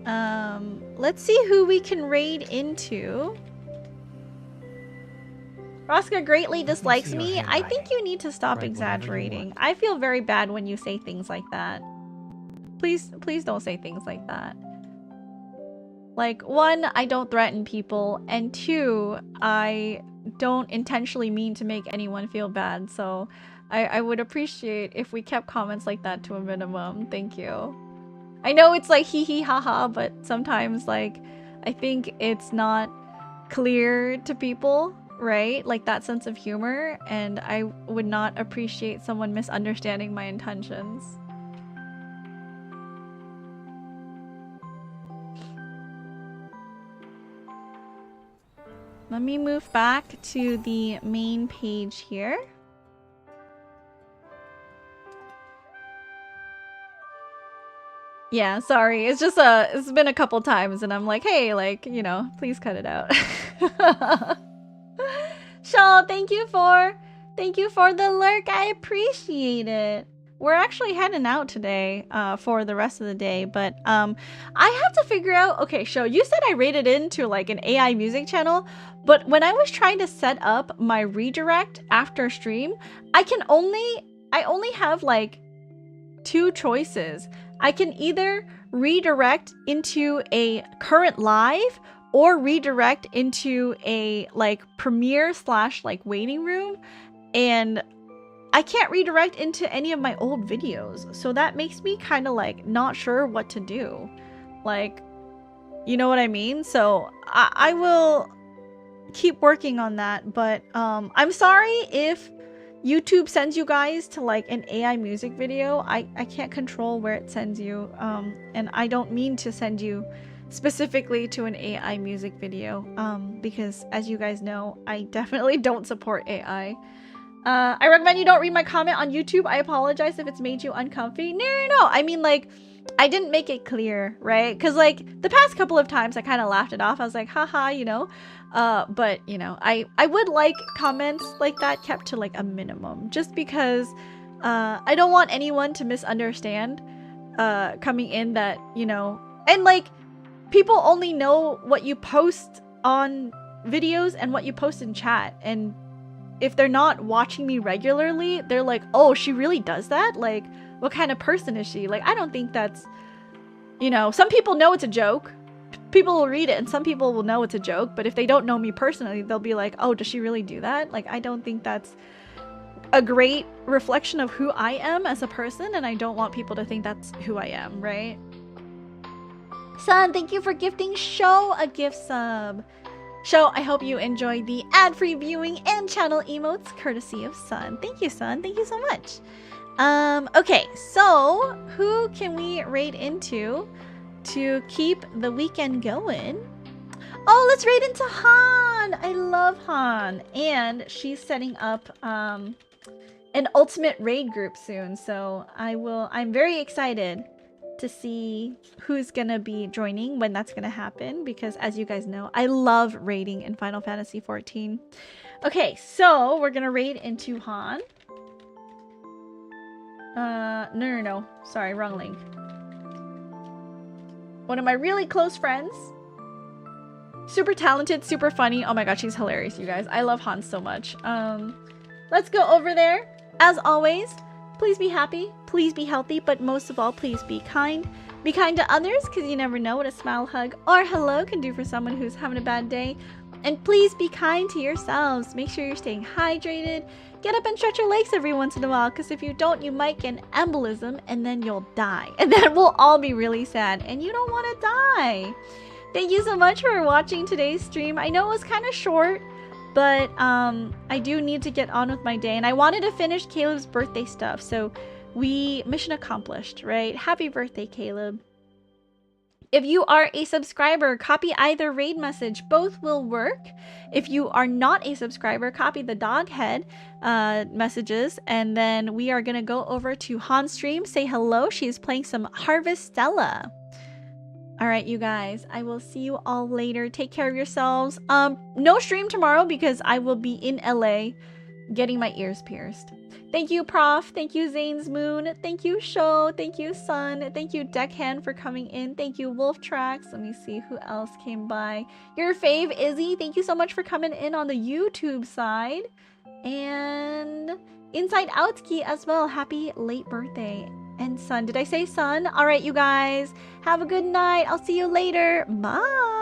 Let's see who we can raid into. Rosca greatly dislikes me. I think you need to stop exaggerating. I feel very bad when you say things like that. Please don't say things like that. Like, one, I don't threaten people, and two, I don't intentionally mean to make anyone feel bad, so I would appreciate if we kept comments like that to a minimum. Thank you. I know it's like hee hee haha, but sometimes, like, I think it's not clear to people, right? Like that sense of humor, and I would not appreciate someone misunderstanding my intentions. Let me move back to the main page here. Yeah, sorry. It's just it's been a couple times and I'm like, hey, like, you know, please cut it out. Shaw, thank you for Thank you for the lurk. I appreciate it. We're actually heading out today for the rest of the day, but I have to figure out. Okay, Sho, you said I rated into like an AI music channel, but when I was trying to set up my redirect after stream, I only have like 2 choices. I can either redirect into a current live or redirect into a like premiere / like waiting room, and I can't redirect into any of my old videos, so that makes me kind of like not sure what to do. Like, you know what I mean? So I will keep working on that, but I'm sorry if YouTube sends you guys to like an AI music video. I can't control where it sends you, and I don't mean to send you specifically to an AI music video, because as you guys know, I definitely don't support AI. I recommend you don't read my comment on YouTube. I apologize if it's made you uncomfy. No. I mean, like, I didn't make it clear, right? Because, like, the past couple of times I kind of laughed it off. I was like, haha, you know. But, you know, I would like comments like that kept to, like, a minimum. Just because I don't want anyone to misunderstand coming in that, you know. And, like, people only know what you post on videos and what you post in chat. And if they're not watching me regularly, they're like, oh, she really does that? Like, what kind of person is she? Like, I don't think that's, you know, some people know it's a joke. People will read it and some people will know it's a joke. But if they don't know me personally, they'll be like, oh, does she really do that? Like, I don't think that's a great reflection of who I am as a person. And I don't want people to think that's who I am, right? Sun, thank you for gifting Sho a gift sub. Sho, I hope you enjoy the ad-free viewing and channel emotes courtesy of Sun. Thank you, Sun. Thank you so much. Okay, so who can we raid into to keep the weekend going? Oh, let's raid into Han. I love Han. And she's setting up an ultimate raid group soon. So I'm very excited to see who's gonna be joining when that's gonna happen, because as you guys know, I love raiding in Final Fantasy XIV. Okay, so we're gonna raid into Han. No. Sorry, wrong link. One of my really close friends. Super talented, super funny. Oh my god, she's hilarious, you guys. I love Han so much. Let's go over there. As always, please be happy, please be healthy, but most of all, please be kind. Be kind to others, because you never know what a smile, hug, or hello can do for someone who's having a bad day. And please be kind to yourselves. Make sure you're staying hydrated. Get up and stretch your legs every once in a while, because if you don't, you might get an embolism, and then you'll die. And then we'll all be really sad, and you don't want to die. Thank you so much for watching today's stream. I know it was kind of short, but I do need to get on with my day, and I wanted to finish Caleb's birthday stuff, so mission accomplished, right? Happy birthday, Caleb. If you are a subscriber, copy either raid message. Both will work. If you are not a subscriber, copy the dog head messages, and then we are gonna go over to Han's stream, say hello. She's playing some Harvestella. All right, you guys, I will see you all later. Take care of yourselves. No stream tomorrow because I will be in LA getting my ears pierced. Thank you, Prof. Thank you, Zane's Moon. Thank you, Sho. Thank you, Sun. Thank you, Deckhand, for coming in. Thank you, Wolf Tracks. Let me see who else came by. Your fave, Izzy. Thank you so much for coming in on the YouTube side. And Inside Outski as well. Happy late birthday. And Sun. Did I say Sun? All right, you guys. Have a good night. I'll see you later. Bye.